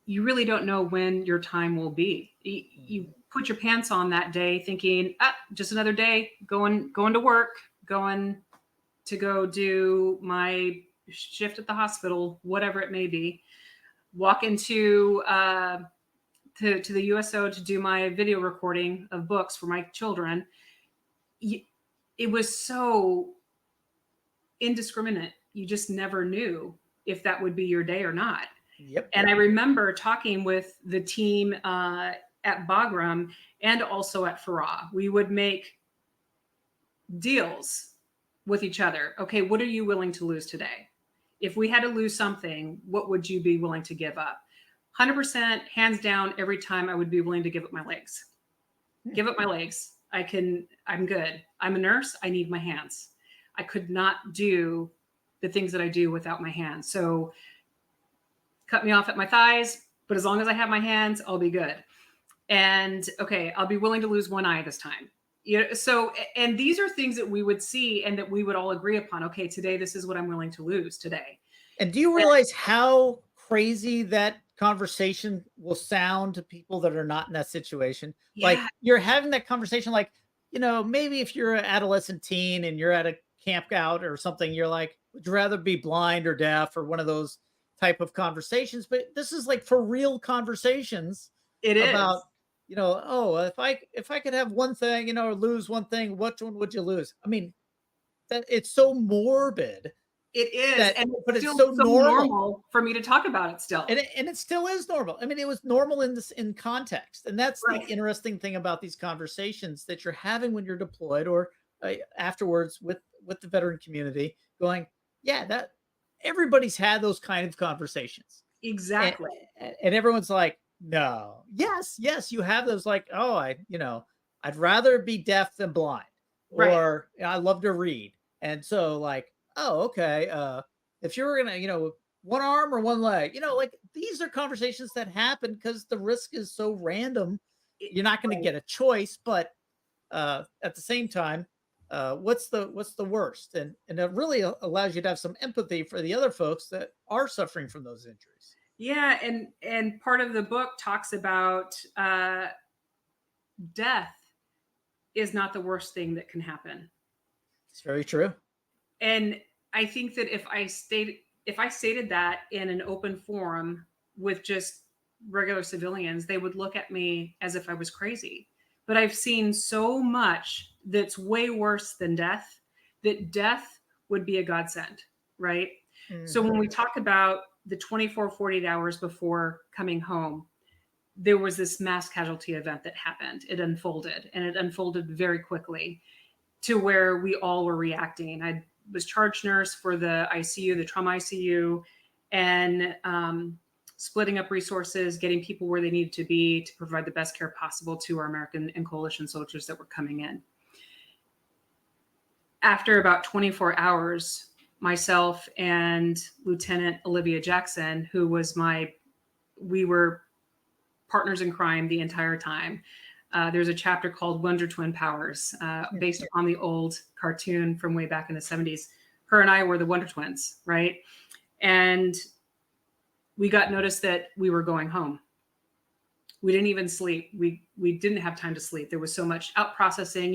You really don't know when your time will be. You put your pants on that day thinking, just another day, going to work, going to go do my shift at the hospital, whatever it may be, walk into to the USO to do my video recording of books for my children. It was so indiscriminate. You just never knew if that would be your day or not. Yep. And I remember talking with the team at Bagram and also at Farah. We would make deals with each other. Okay, what are you willing to lose today? If we had to lose something, what would you be willing to give up? 100%, hands down, every time I would be willing to give up my legs. Give up my legs. I'm good. I'm a nurse. I need my hands. I could not do the things that I do without my hands. So cut me off at my thighs, but as long as I have my hands, I'll be good. And okay, I'll be willing to lose one eye this time. So, and these are things that we would see and that we would all agree upon. Okay, today, this is what I'm willing to lose today. And do you realize how crazy that conversation will sound to people that are not in that situation? Yeah. Like you're having that conversation, like, maybe if you're an adolescent teen and you're at a camp out or something, you're like, would you rather be blind or deaf, or one of those type of conversations? But this is like for real conversations. It is about, if I could have one thing, or lose one thing, which one would you lose? I mean, that it's so morbid. It is, but it's so normal for me to talk about it still. And it still is normal. I mean, it was normal in context. And that's right. The interesting thing about these conversations that you're having when you're deployed or afterwards with the veteran community, going, yeah, that everybody's had those kind of conversations. Exactly. And everyone's like, no, yes, you have those, like, oh, I'd rather be deaf than blind, right. Or I love to read. And so like, oh, okay. If you were gonna, one arm or one leg, like these are conversations that happen because the risk is so random. You're not going to get a choice, but at the same time, what's the worst? And it really allows you to have some empathy for the other folks that are suffering from those injuries. Yeah, and part of the book talks about death is not the worst thing that can happen. It's very true. And I think that if I stated that in an open forum with just regular civilians, they would look at me as if I was crazy. But I've seen so much that's way worse than death, that death would be a godsend, right? Mm-hmm. So when we talk about the 24, 48 hours before coming home, there was this mass casualty event that happened. It unfolded very quickly to where we all were reacting. I was charge nurse for the ICU, the trauma ICU, and splitting up resources, getting people where they needed to be to provide the best care possible to our American and coalition soldiers that were coming in. After about 24 hours, myself and Lieutenant Olivia Jackson, who was we were partners in crime the entire time. There's a chapter called Wonder Twin Powers, based on the old cartoon from way back in the 70s. Her and I were the Wonder Twins, right? And we got notice that we were going home. We didn't even sleep. We didn't have time to sleep. There was so much out processing,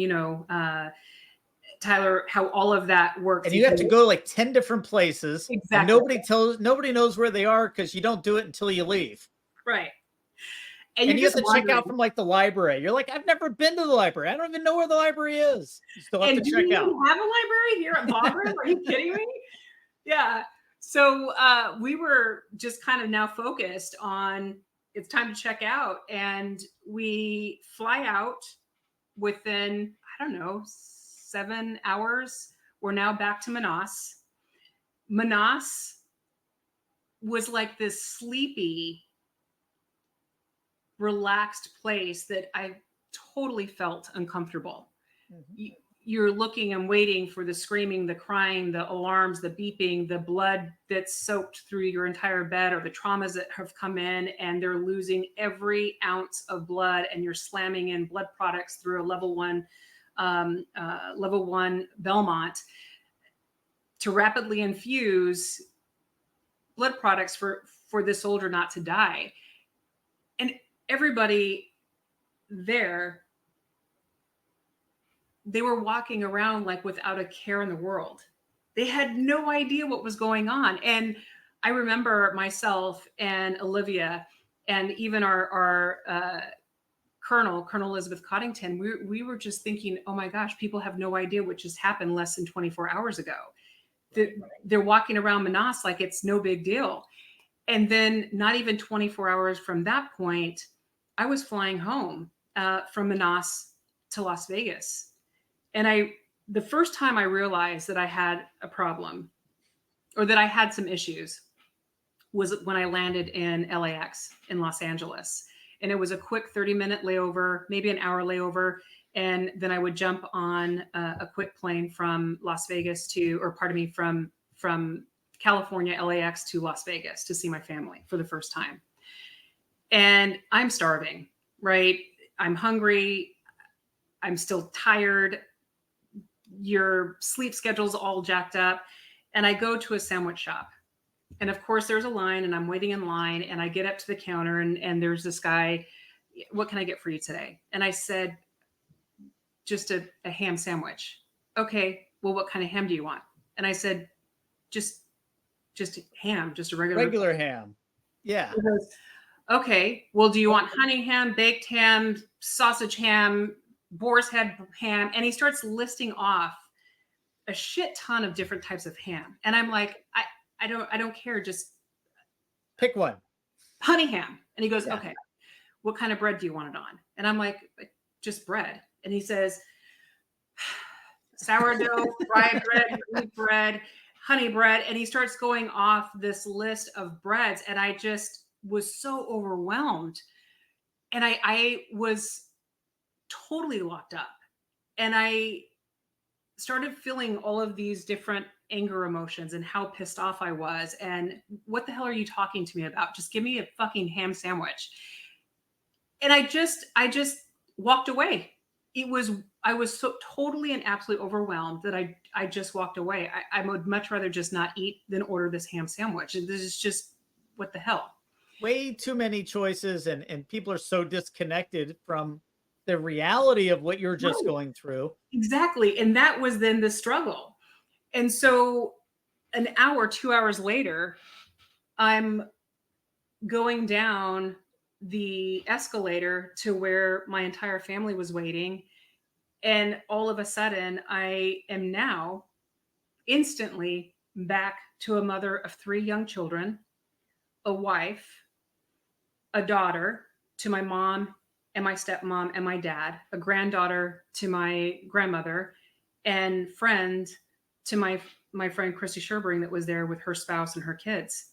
Tyler, how all of that works. And you have to go like 10 different places. Exactly. And nobody knows where they are because you don't do it until you leave. Right. And you have to check out from like the library. You're like, I've never been to the library. I don't even know where the library is. You still have to check out. Do you have a library here at Bagram? Are you kidding me? Yeah. So we were just kind of now focused on it's time to check out. And we fly out within, 7 hours. We're now back to Manas. Manas was like this sleepy, relaxed place that I totally felt uncomfortable. Mm-hmm. You're looking and waiting for the screaming, the crying, the alarms, the beeping, the blood that's soaked through your entire bed, or the traumas that have come in and they're losing every ounce of blood, and you're slamming in blood products through a level one Belmont to rapidly infuse blood products for this soldier not to die. And everybody there, they were walking around like without a care in the world. They had no idea what was going on. And I remember myself and Olivia and even our Colonel Elizabeth Coddington, we were just thinking, oh my gosh, people have no idea what just happened less than 24 hours ago. They're walking around Manas like it's no big deal. And then not even 24 hours from that point, I was flying home from Manas to Las Vegas. And the first time I realized that I had a problem or that I had some issues was when I landed in LAX in Los Angeles. And it was a quick 30-minute layover, maybe an hour layover. And then I would jump on a quick plane from Las Vegas from California, LAX to Las Vegas to see my family for the first time. And I'm starving, right? I'm hungry. I'm still tired. Your sleep schedule's all jacked up. And I go to a sandwich shop. And of course, there's a line and I'm waiting in line. And I get up to the counter and there's this guy, what can I get for you today? And I said, just a ham sandwich. Okay, well, what kind of ham do you want? And I said, just ham, just a regular ham. Yeah. Goes, okay, well, do you want honey ham, baked ham, sausage ham, boar's head ham? And he starts listing off a shit ton of different types of ham. And I'm like, I don't care. Just pick one. Honey ham. And he goes, okay, what kind of bread do you want it on? And I'm like, just bread. And he says, sourdough, rye bread, wheat bread, honey bread. And he starts going off this list of breads. And I just was so overwhelmed. And I was totally locked up. And I started feeling all of these different anger emotions and how pissed off I was. And what the hell are you talking to me about? Just give me a fucking ham sandwich. And I just walked away. I was so totally and absolutely overwhelmed that I just walked away. I would much rather just not eat than order this ham sandwich. And this is just, what the hell? Way too many choices, and people are so disconnected from the reality of what you're just going through. Exactly. And that was then the struggle. And so an hour, 2 hours later, I'm going down the escalator to where my entire family was waiting. And all of a sudden, I am now instantly back to a mother of 3 young children, a wife, a daughter to my mom and my stepmom and my dad, a granddaughter to my grandmother, and friend to my friend Christy Sherbering that was there with her spouse and her kids.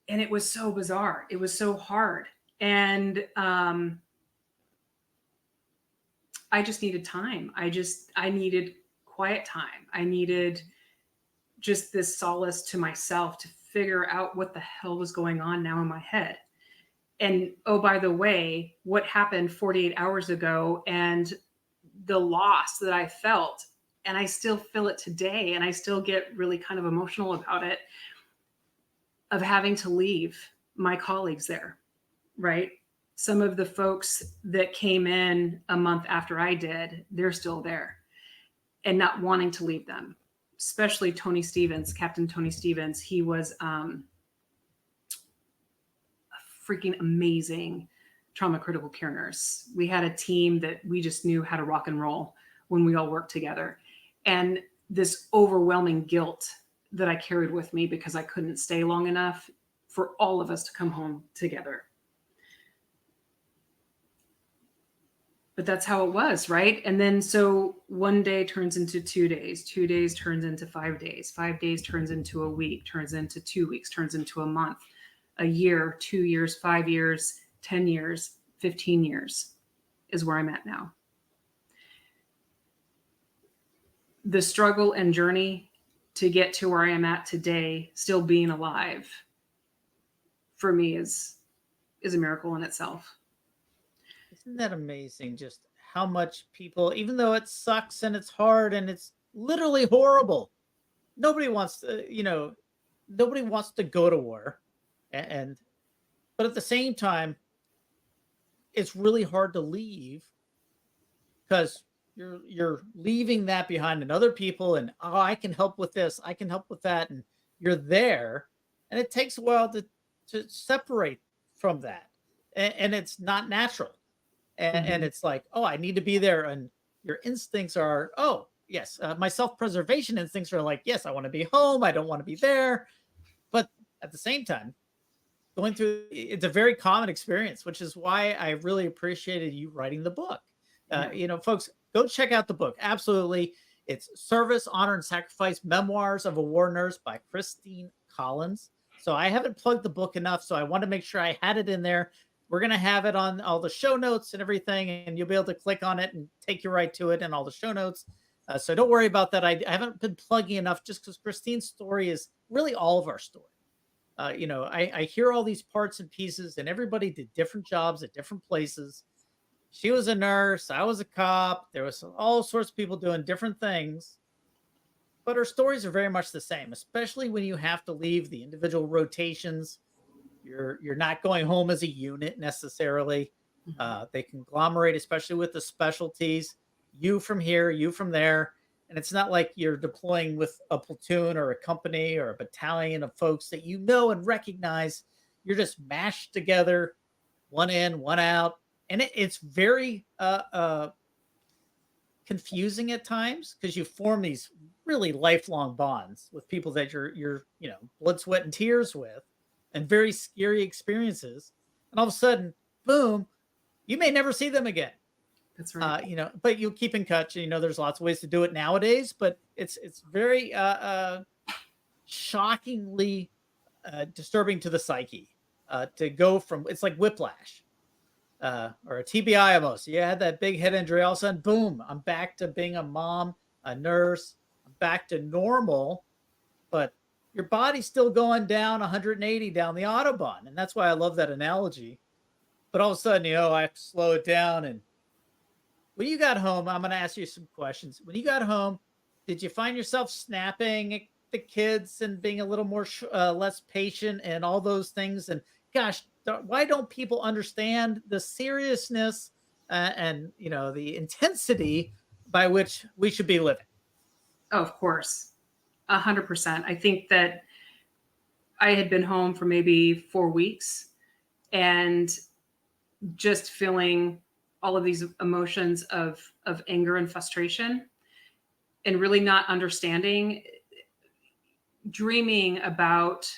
And it was so bizarre. It was so hard. And I just needed time. I needed quiet time. I needed just this solace to myself to figure out what the hell was going on now in my head. And oh, by the way, what happened 48 hours ago and the loss that I felt, and I still feel it today, and I still get really kind of emotional about it, of having to leave my colleagues there, right? Some of the folks that came in a month after I did, they're still there and not wanting to leave them, especially Tony Stevens, Captain Tony Stevens. He was a freaking amazing trauma critical care nurse. We had a team that we just knew how to rock and roll when we all worked together. And this overwhelming guilt that I carried with me because I couldn't stay long enough for all of us to come home together. But that's how it was, right? And then so one day turns into 2 days, 2 days turns into 5 days, 5 days turns into a week, turns into 2 weeks, turns into a month, a year, 2 years, 5 years, 10 years, 15 years is where I'm at now. The struggle and journey to get to where I am at today, still being alive, for me is a miracle in itself. Isn't that amazing? Just how much people, even though it sucks and it's hard and it's literally horrible, nobody wants to, nobody wants to go to war. But at the same time, it's really hard to leave because you're leaving that behind and other people, and oh, I can help with this, I can help with that, and you're there, and it takes a while to separate from that, and it's not natural, and Mhm. it's like, oh, I need to be there, and your instincts are, oh yes, my self-preservation instincts are like, yes, I want to be home, I don't want to be there, but at the same time, going through it's a very common experience, which is why I really appreciated you writing the book. Yeah. Folks, go check out the book. Absolutely. It's Service, Honor, and Sacrifice: Memoirs of a War Nurse by Christine Collins. So I haven't plugged the book enough, so I want to make sure I had it in there. We're going to have it on all the show notes and everything, and you'll be able to click on it and take you right to it and all the show notes. So don't worry about that. I haven't been plugging enough just because Christine's story is really all of our story. I hear all these parts and pieces, and everybody did different jobs at different places. She was a nurse, I was a cop. There was all sorts of people doing different things, but our stories are very much the same, especially when you have to leave the individual rotations. You're not going home as a unit necessarily. Mhm. They conglomerate, especially with the specialties. You from here, you from there. And it's not like you're deploying with a platoon or a company or a battalion of folks that you know and recognize. You're just mashed together, one in, one out. And it's very confusing at times because you form these really lifelong bonds with people that you're blood, sweat, and tears with, and very scary experiences. And all of a sudden, boom, you may never see them again. That's right. But you keep in touch. There's lots of ways to do it nowadays, but it's very shockingly disturbing to the psyche to go from, it's like whiplash or a TBI almost. You had that big head injury, all of a sudden, boom, I'm back to being a mom, a nurse, I'm back to normal, but your body's still going down 180 down the Autobahn. And that's why I love that analogy. But all of a sudden, I have to slow it down. And when you got home, I'm going to ask you some questions. When you got home, did you find yourself snapping at the kids and being a little more less patient and all those things? And gosh, why don't people understand the seriousness and the intensity by which we should be living? Oh, of course. 100%. I think that I had been home for maybe 4 weeks and just feeling all of these emotions of anger and frustration, and really not understanding, dreaming about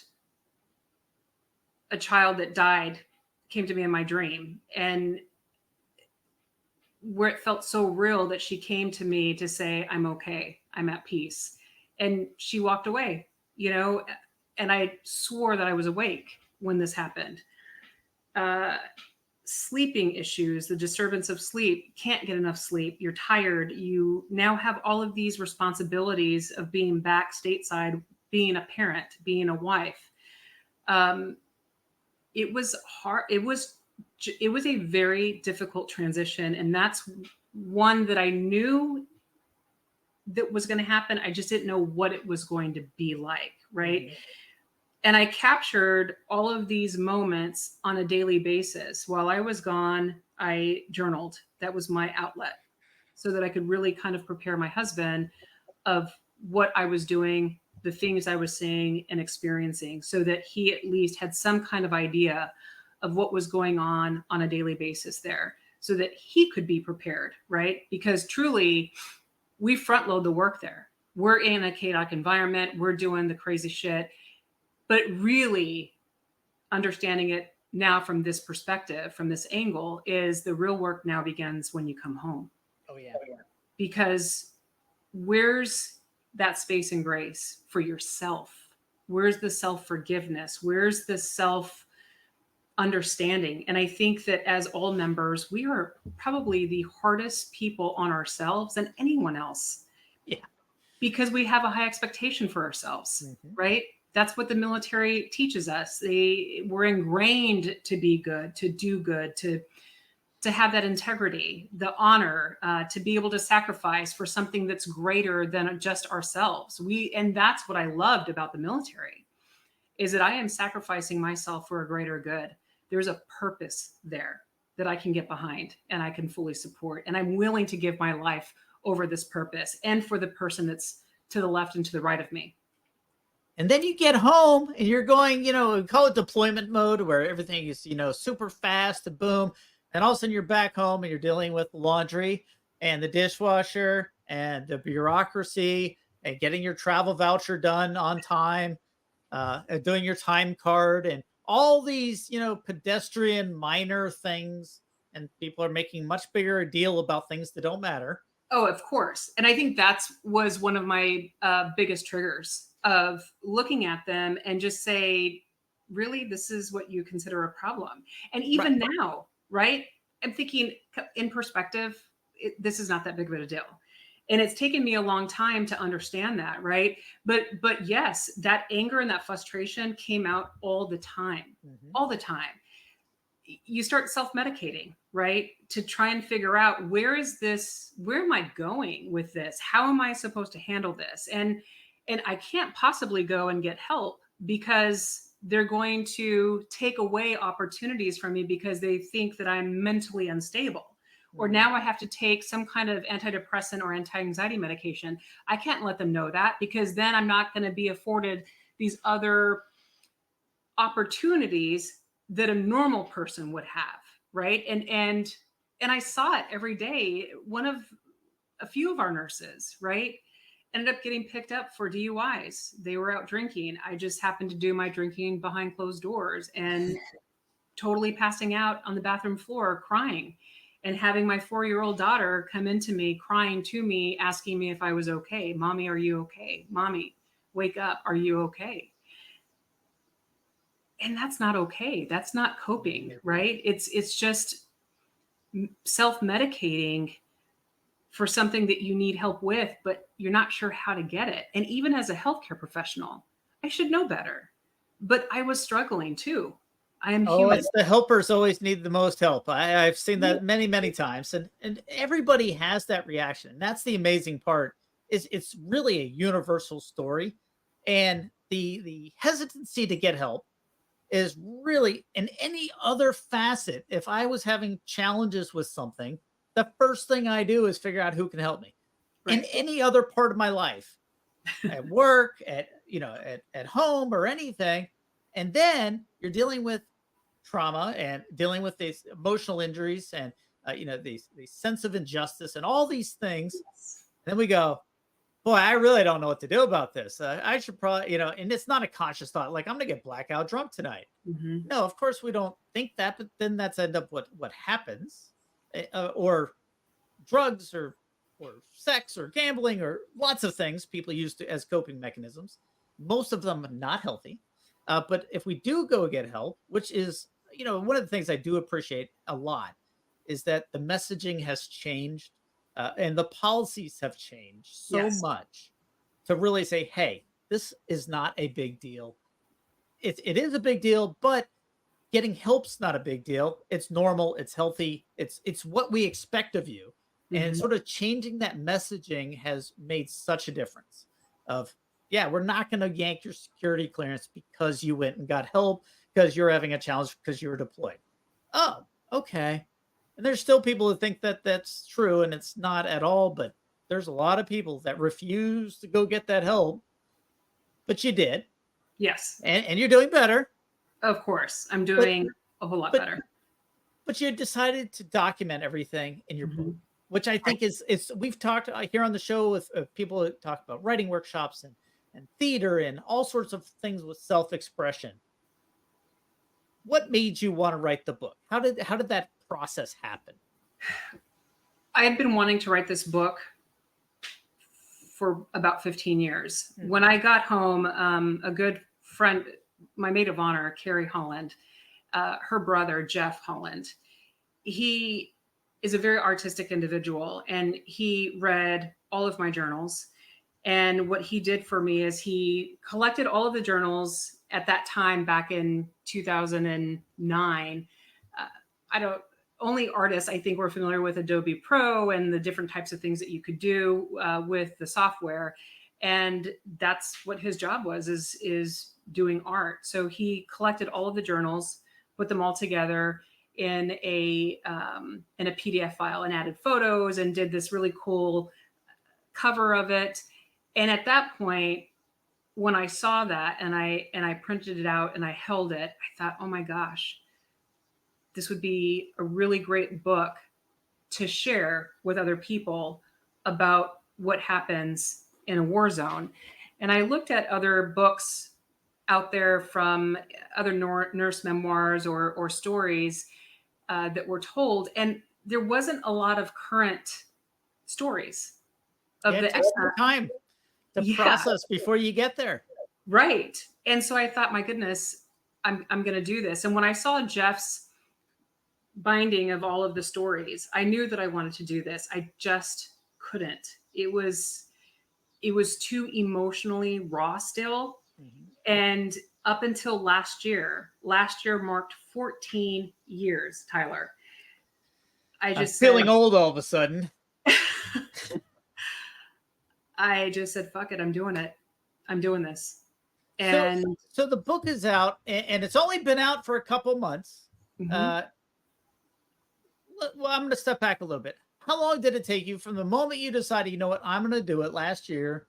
a child that died came to me in my dream, and where it felt so real that she came to me to say, I'm okay, I'm at peace. And she walked away, and I swore that I was awake when this happened. Sleeping issues, the disturbance of sleep, can't get enough sleep, you're tired, you now have all of these responsibilities of being back stateside, being a parent, being a wife. It was hard. It was a very difficult transition, and that's one that I knew that was going to happen. I just didn't know what it was going to be like, right? Mm-hmm. And I captured all of these moments on a daily basis. While I was gone, I journaled. That was my outlet, so that I could really kind of prepare my husband of what I was doing, the things I was seeing and experiencing, so that he at least had some kind of idea of what was going on a daily basis there, so that he could be prepared, right? Because truly, we front load the work there. We're in a chaotic environment. We're doing the crazy shit. But really understanding it now from this perspective, from this angle, is the real work now begins when you come home. Oh, yeah. Because where's that space and grace for yourself? Where's the self-forgiveness? Where's the self-understanding? And I think that as all members, we are probably the hardest people on ourselves than anyone else. Yeah. Because we have a high expectation for ourselves, mm-hmm. right? That's what the military teaches us. We're ingrained to be good, to do good, to have that integrity, the honor, to be able to sacrifice for something that's greater than just ourselves. And that's what I loved about the military, is that I am sacrificing myself for a greater good. There's a purpose there that I can get behind and I can fully support. And I'm willing to give my life over this purpose and for the person that's to the left and to the right of me. And then you get home and you're going, we call it deployment mode, where everything is, super fast and boom. And all of a sudden you're back home and you're dealing with laundry and the dishwasher and the bureaucracy and getting your travel voucher done on time, and doing your time card and all these, pedestrian minor things. And people are making much bigger a deal about things that don't matter. Oh, of course. And I think was one of my biggest triggers of looking at them and just say, really, this is what you consider a problem. And even now, right? I'm thinking in perspective, this is not that big of a deal. And it's taken me a long time to understand that, right? But yes, that anger and that frustration came out all the time, all the time. You start self-medicating, right? To try and figure out, where am I going with this? How am I supposed to handle this? And I can't possibly go and get help because they're going to take away opportunities from me because they think that I'm mentally unstable. Or now I have to take some kind of antidepressant or anti-anxiety medication. I can't let them know that, because then I'm not going to be afforded these other opportunities that a normal person would have, right? And I saw it every day. A few of our nurses, right, ended up getting picked up for DUIs. They were out drinking. I just happened to do my drinking behind closed doors and totally passing out on the bathroom floor crying, and having my 4-year-old daughter come into me crying to me, asking me if I was okay. Mommy, are you okay? Mommy, wake up. Are you okay? And that's not okay. That's not coping, right? It's just self-medicating for something that you need help with, but you're not sure how to get it. And even as a healthcare professional, I should know better, but I was struggling too. I am human. It's the helpers always need the most help. I've seen that many, many times, and everybody has that reaction. And that's the amazing part. Is it's really a universal story, and the hesitancy to get help is really in any other facet. If I was having challenges with something, the first thing I do is figure out who can help me. Right. In any other part of my life, at work, at home, or anything. And then you're dealing with trauma and dealing with these emotional injuries and these sense of injustice and all these things. And then we go, boy, I really don't know what to do about this. I should probably, and it's not a conscious thought, like, I'm going to get blackout drunk tonight. No, of course we don't think that, but then that's end up what happens, or drugs or sex or gambling or lots of things people use as coping mechanisms. Most of them not healthy. But if we do go get help, which is, one of the things I do appreciate a lot, is that the messaging has changed. And the policies have changed so much to really say, hey, this is not a big deal. It is a big deal, but getting help's not a big deal. It's normal. It's healthy. It's what we expect of you. And sort of changing that messaging has made such a difference of, we're not going to yank your security clearance because you went and got help because you're having a challenge because you were deployed. Oh, okay. And there's still people who think that that's true, and it's not at all. But there's a lot of people that refuse to go get that help. But you did. Yes. And you're doing better. Of course. I'm doing a whole lot better. But you decided to document everything in your book, which I think is we've talked here on the show with people that talk about writing workshops and theater and all sorts of things with self-expression. What made you want to write the book? How did that process happen? I had been wanting to write this book for about 15 years. When I got home, a good friend, my maid of honor, Carrie Holland, her brother, Jeff Holland, he is a very artistic individual, and he read all of my journals. And what he did for me is he collected all of the journals at that time back in 2009. Only artists, I think, were familiar with Adobe Pro and the different types of things that you could do with the software. And that's what his job was, is doing art. So he collected all of the journals, put them all together in a PDF file, and added photos and did this really cool cover of it. And at that point, when I saw that and I printed it out and I held it, I thought, oh my gosh, this would be a really great book to share with other people about what happens in a war zone. And I looked at other books out there from other nurse memoirs or stories that were told, and there wasn't a lot of current stories of Yeah, the it takes some time to process before you get there. Right. And so I thought, my goodness, I'm going to do this. And when I saw Jeff's binding of all of the stories, I knew that I wanted to do this. I just couldn't. It was too emotionally raw still. And up until last year marked 14 years, Tyler. I'm feeling old all of a sudden. I just said, fuck it. I'm doing it. I'm doing this. And so the book is out, and it's only been out for a couple months. Well, I'm going to step back a little bit. How long did it take you from the moment you decided, you know what, I'm going to do it last year,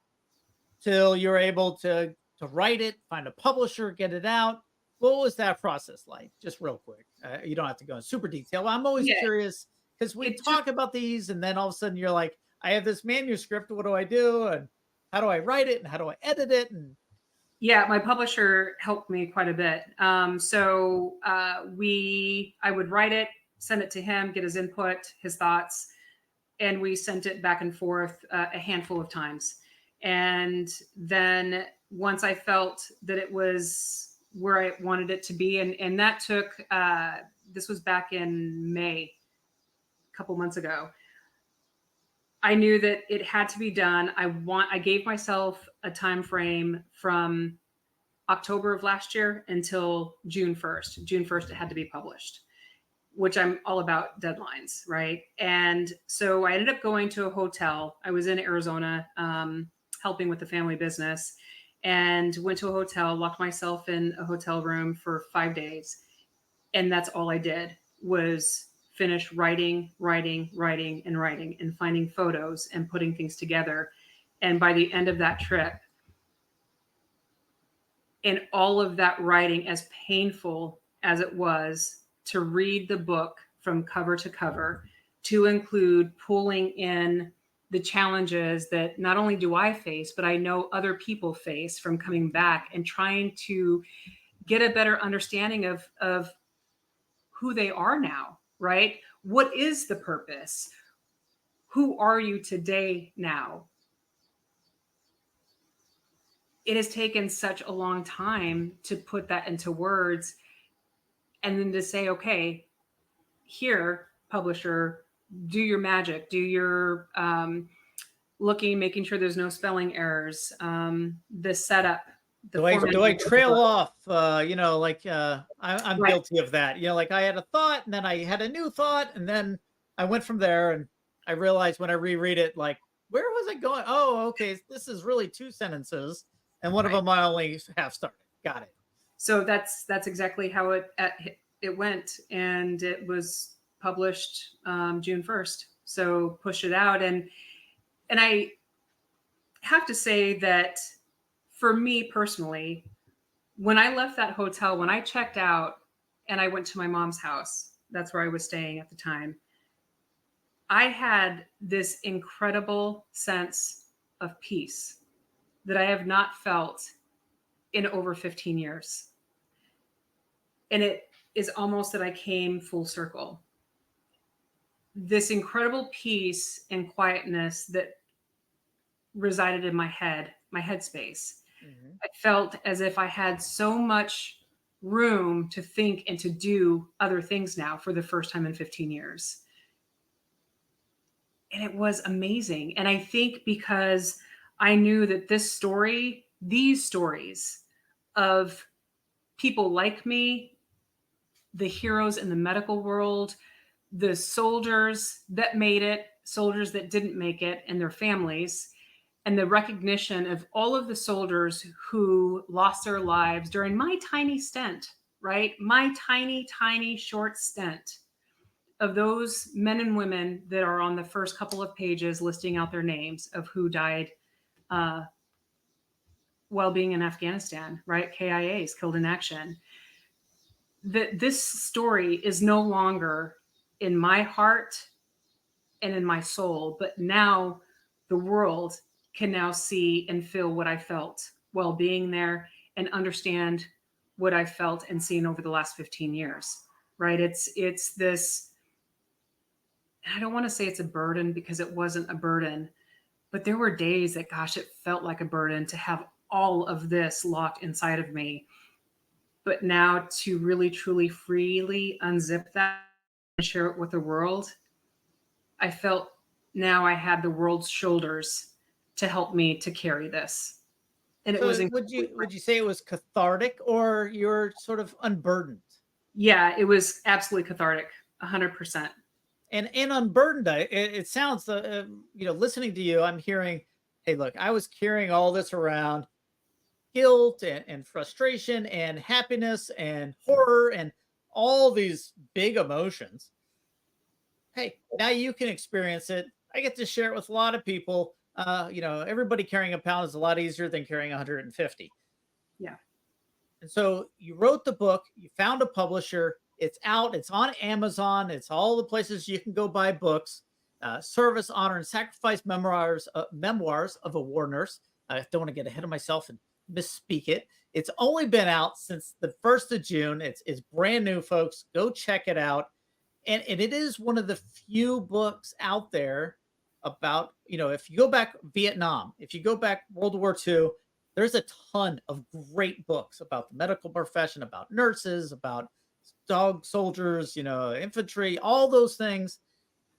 till you're able to write it, find a publisher, get it out? What was that process like? Just real quick. You don't have to go in super detail. I'm always curious, because we talk about these, and then all of a sudden you're like, I have this manuscript. What do I do? And how do I write it? And how do I edit it? And my publisher helped me quite a bit. I would write it, send it to him, get his input, his thoughts, and we sent it back and forth a handful of times. And then once I felt that it was where I wanted it to be, and that took, this was back in May, a couple months ago, I knew that it had to be done. I gave myself a time frame from October of last year until June 1st. June 1st, it had to be published, which I'm all about deadlines, right? And so I ended up going to a hotel. I was in Arizona, helping with the family business, and went to a hotel, locked myself in a hotel room for 5 days. And that's all I did was finish writing, and finding photos and putting things together. And by the end of that trip, and all of that writing, as painful as it was to read the book from cover to cover, to include pulling in the challenges that not only do I face, but I know other people face from coming back and trying to get a better understanding of who they are now, right? What is the purpose? Who are you today now? It has taken such a long time to put that into words, and then to say, okay, here, publisher, do your magic, do your making sure there's no spelling errors, the setup. Do I trail off? I'm Right. guilty of that. Like I had a thought, and then I had a new thought, and then I went from there, and I realized when I reread it, like, where was I going? Oh, okay, this is really 2 sentences, and one of them I only half started. Got it. So that's exactly how it went, and it was published June 1st. So pushed it out, and I have to say that for me personally, when I left that hotel, when I checked out and I went to my mom's house, that's where I was staying at the time, I had this incredible sense of peace that I have not felt in over 15 years. And it is almost that I came full circle. This incredible peace and quietness that resided in my head, my headspace. Mm-hmm. I felt as if I had so much room to think and to do other things now for the first time in 15 years. And it was amazing. And I think because I knew that these stories of people like me, the heroes in the medical world, the soldiers that made it, soldiers that didn't make it, and their families, and the recognition of all of the soldiers who lost their lives during my tiny stint, right? My tiny, tiny short stint of those men and women that are on the first couple of pages listing out their names of who died while being in Afghanistan, right? KIAs, killed in action. This story is no longer in my heart and in my soul, but now the world can now see and feel what I felt while being there and understand what I felt and seen over the last 15 years, right? It's this, I don't want to say it's a burden because it wasn't a burden, but there were days that, gosh, it felt like a burden to have all of this locked inside of me. But now to really, truly, freely unzip that and share it with the world, I felt now I had the world's shoulders to help me to carry this. And it was would you say it was cathartic, or you're sort of unburdened? Yeah, it was absolutely cathartic, 100%. And unburdened. It sounds, listening to you, I'm hearing, hey, look, I was carrying all this around, guilt and frustration and happiness and horror and all these big emotions. Hey, now you can experience it. I get to share it with a lot of people. Everybody carrying a pound is a lot easier than carrying 150. Yeah. And so you wrote the book, you found a publisher, it's out, it's on Amazon, it's all the places you can go buy books. Service, Honor, and Sacrifice Memoirs of a War Nurse. I don't want to get ahead of myself and misspeak it. It's only been out since the 1st of June. It's brand new, folks. Go check it out. And it is one of the few books out there about, if you go back Vietnam, if you go back World War II, there's a ton of great books about the medical profession, about nurses, about dog soldiers, infantry, all those things.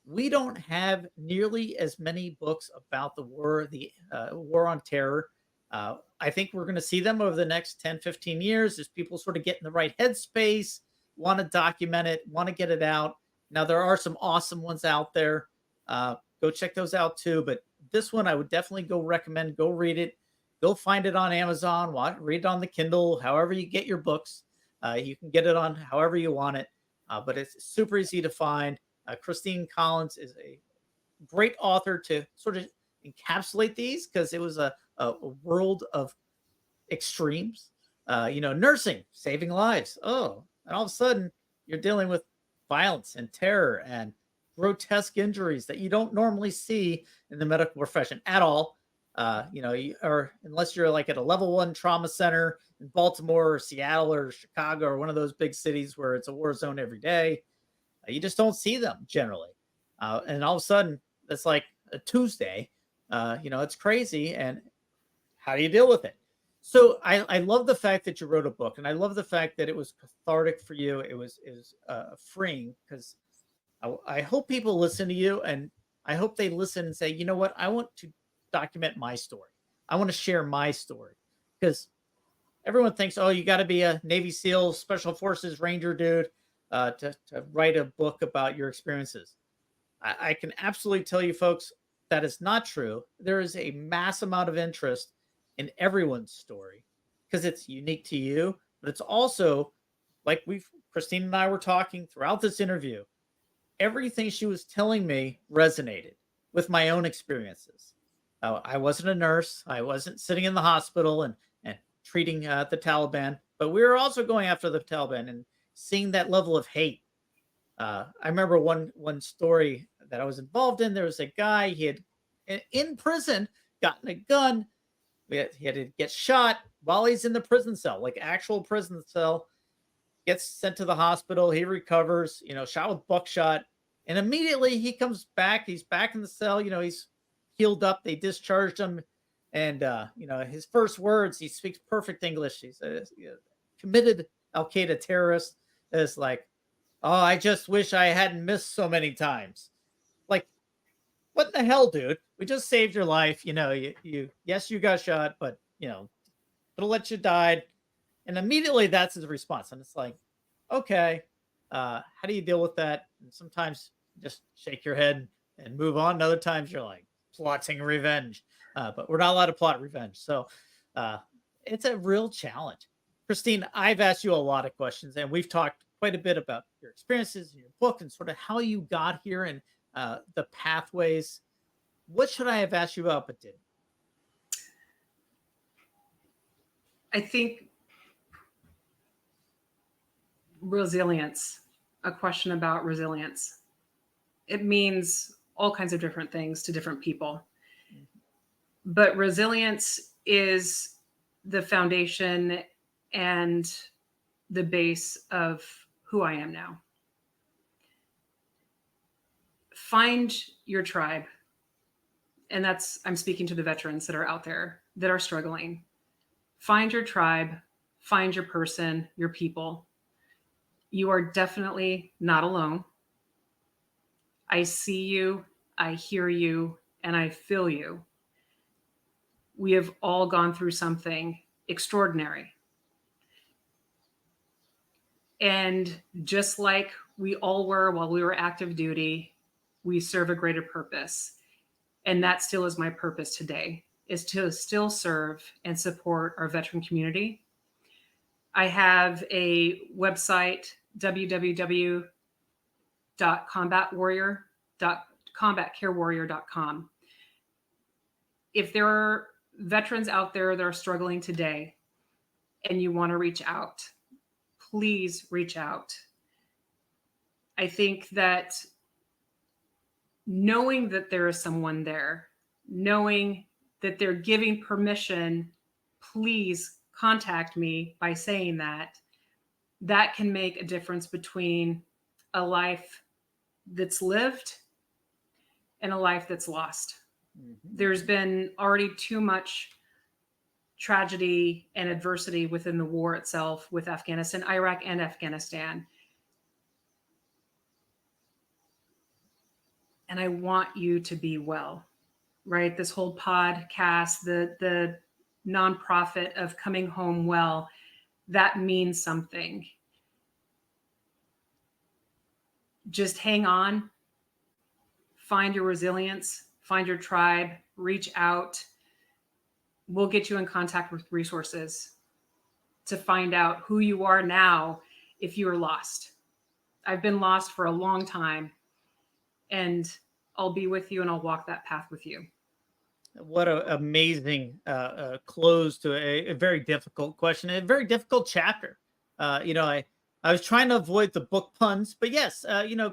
We don't have nearly as many books about the war, the war on terror. I think we're going to see them over the next 10, 15 years as people sort of get in the right headspace, want to document it, want to get it out. Now, there are some awesome ones out there. Go check those out too. But this one, I would definitely recommend, go read it. Go find it on Amazon, read it on the Kindle, however you get your books. You can get it on however you want it. But it's super easy to find. Christine Collins is a great author to sort of encapsulate these, because it was a world of extremes. Nursing, saving lives. Oh, and all of a sudden you're dealing with violence and terror and grotesque injuries that you don't normally see in the medical profession at all. Or unless you're like at a level 1 trauma center in Baltimore or Seattle or Chicago or one of those big cities where it's a war zone every day. You just don't see them generally. And all of a sudden, it's like a Tuesday. It's crazy. And how do you deal with it? So I love the fact that you wrote a book, and I love the fact that it was cathartic for you. It was freeing, because I hope people listen to you, and I hope they listen and say, you know what? I want to document my story. I want to share my story, because everyone thinks, oh, you got to be a Navy SEAL, Special Forces Ranger dude to write a book about your experiences. I can absolutely tell you, folks, that is not true. There is a mass amount of interest in everyone's story because it's unique to you, but it's also, like Christine and I were talking throughout this interview, everything she was telling me resonated with my own experiences. I wasn't a nurse. I wasn't sitting in the hospital and treating the Taliban, but we were also going after the Taliban and seeing that level of hate. I remember one story that I was involved in. There was a guy, he had in prison gotten a gun. He had to get shot while he's in the prison cell, like actual prison cell. Gets sent to the hospital. He recovers, shot with buckshot. And immediately he comes back. He's back in the cell. He's healed up. They discharged him. And, his first words, he speaks perfect English. He's a committed Al-Qaeda terrorist. Is like, oh, I just wish I hadn't missed so many times. Like, what in the hell, dude? We just saved your life. Yes, you got shot, but, it'll let you die. And immediately that's his response. And it's like, okay, how do you deal with that? And sometimes just shake your head and move on. And other times you're like plotting revenge. But we're not allowed to plot revenge. So it's a real challenge. Christine, I've asked you a lot of questions, and we've talked quite a bit about your experiences in your book and sort of how you got here and the pathways. What should I have asked you about but didn't? I think resilience, a question about resilience. It means all kinds of different things to different people. But resilience is the foundation and the base of who I am now. Find your tribe. And I'm speaking to the veterans that are out there that are struggling. Find your tribe, find your person, your people. You are definitely not alone. I see you, I hear you, and I feel you. We have all gone through something extraordinary. And just like we all were while we were active duty, we serve a greater purpose. And that still is my purpose today, is to still serve and support our veteran community. I have a website, www.combatcarewarrior.com. If there are veterans out there that are struggling today and you want to reach out, please reach out. I think that knowing that there is someone there, knowing that they're giving permission, please contact me by saying that can make a difference between a life that's lived and a life that's lost. Mm-hmm. There's been already too much tragedy and adversity within the war itself with Afghanistan, Iraq and Afghanistan. And I want you to be well, right? This whole podcast, the nonprofit of Coming Home Well, that means something. Just hang on, find your resilience, find your tribe, reach out. We'll get you in contact with resources to find out who you are now if you are lost. I've been lost for a long time, and I'll be with you and I'll walk that path with you. What an amazing close to a very difficult question, a very difficult chapter. I was trying to avoid the book puns, but yes,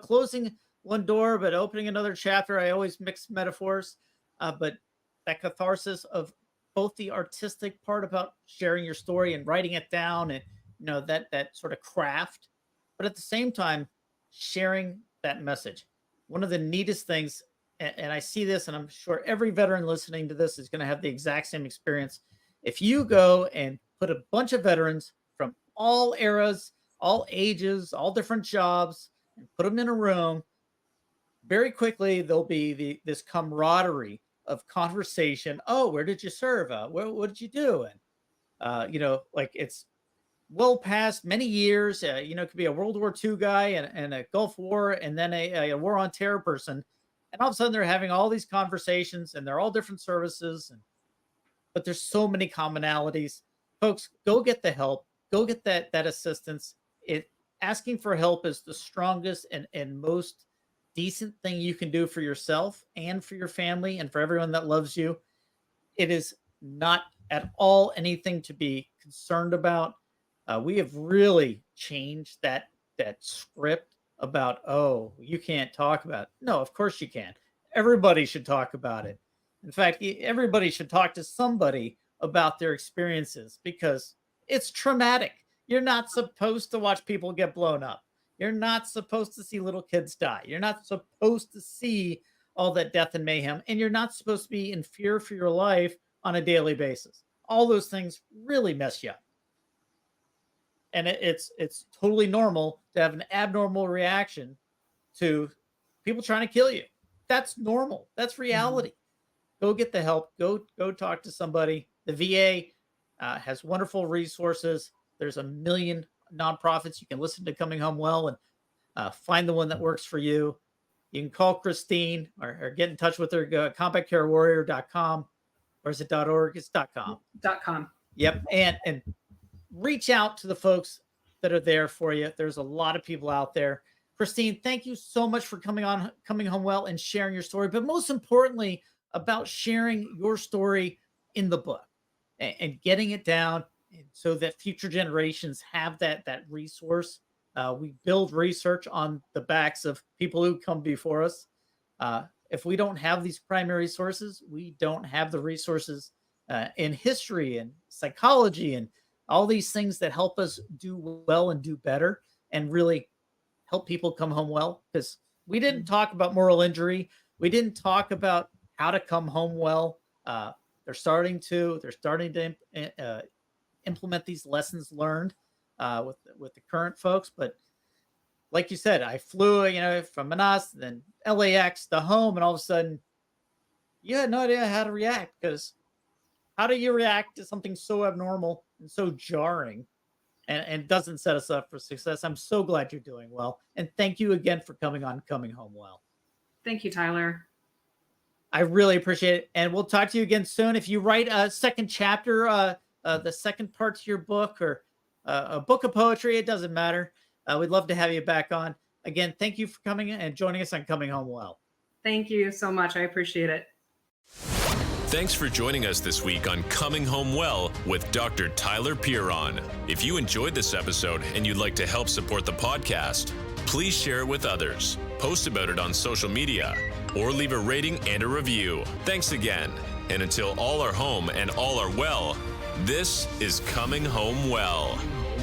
closing one door but opening another chapter. I always mix metaphors, but that catharsis of both the artistic part about sharing your story and writing it down, and that sort of craft, but at the same time sharing that message. One of the neatest things, and I see this, and I'm sure every veteran listening to this is going to have the exact same experience. If you go and put a bunch of veterans from all eras, all ages, all different jobs, and put them in a room, very quickly there'll be this camaraderie of conversation. Oh, where did you serve? What did you do? And like it's well past many years. It could be a World War II guy and a Gulf War, and then a war on terror person. And all of a sudden they're having all these conversations, and they're all different services. But there's so many commonalities. Folks, go get the help. Go get that assistance. Asking for help is the strongest and most decent thing you can do for yourself and for your family and for everyone that loves you. It is not at all anything to be concerned about. We have really changed that script about, oh, you can't talk about it. No, of course you can. Everybody should talk about it. In fact, everybody should talk to somebody about their experiences, because it's traumatic. You're not supposed to watch people get blown up. You're not supposed to see little kids die. You're not supposed to see all that death and mayhem, and you're not supposed to be in fear for your life on a daily basis. All those things really mess you up. And it's totally normal to have an abnormal reaction to people trying to kill you. That's normal. That's reality. Mm-hmm. Go get the help. Go talk to somebody. The VA has wonderful resources. There's a million nonprofits. You can listen to Coming Home Well and find the one that works for you. You can call Christine or get in touch with her. Go combatcarewarrior.com, or is it .org? It's .com. .com. Yep. And reach out to the folks that are there for you. There's a lot of people out there. Christine, thank you so much for coming home well and sharing your story, but most importantly, about sharing your story in the book and getting it down so that future generations have that resource. We build research on the backs of people who come before us. If we don't have these primary sources, we don't have the resources in history and psychology and all these things that help us do well and do better and really help people come home well. Because we didn't talk about moral injury. We didn't talk about how to come home well. They're starting to implement these lessons learned with the current folks. But like you said, I flew, from Manas, then LAX to home, and all of a sudden, you had no idea how to react, because how do you react to something so abnormal and so jarring and doesn't set us up for success? I'm so glad you're doing well. And thank you again for coming home well. Thank you, Tyler. I really appreciate it. And we'll talk to you again soon. If you write a second chapter, the second part to your book, or a book of poetry, it doesn't matter. We'd love to have you back on. Again, thank you for coming and joining us on Coming Home Well. Thank you so much. I appreciate it. Thanks for joining us this week on Coming Home Well with Dr. Tyler Pierron. If you enjoyed this episode and you'd like to help support the podcast, please share it with others, post about it on social media, or leave a rating and a review. Thanks again. And until all are home and all are well, this is Coming Home Well.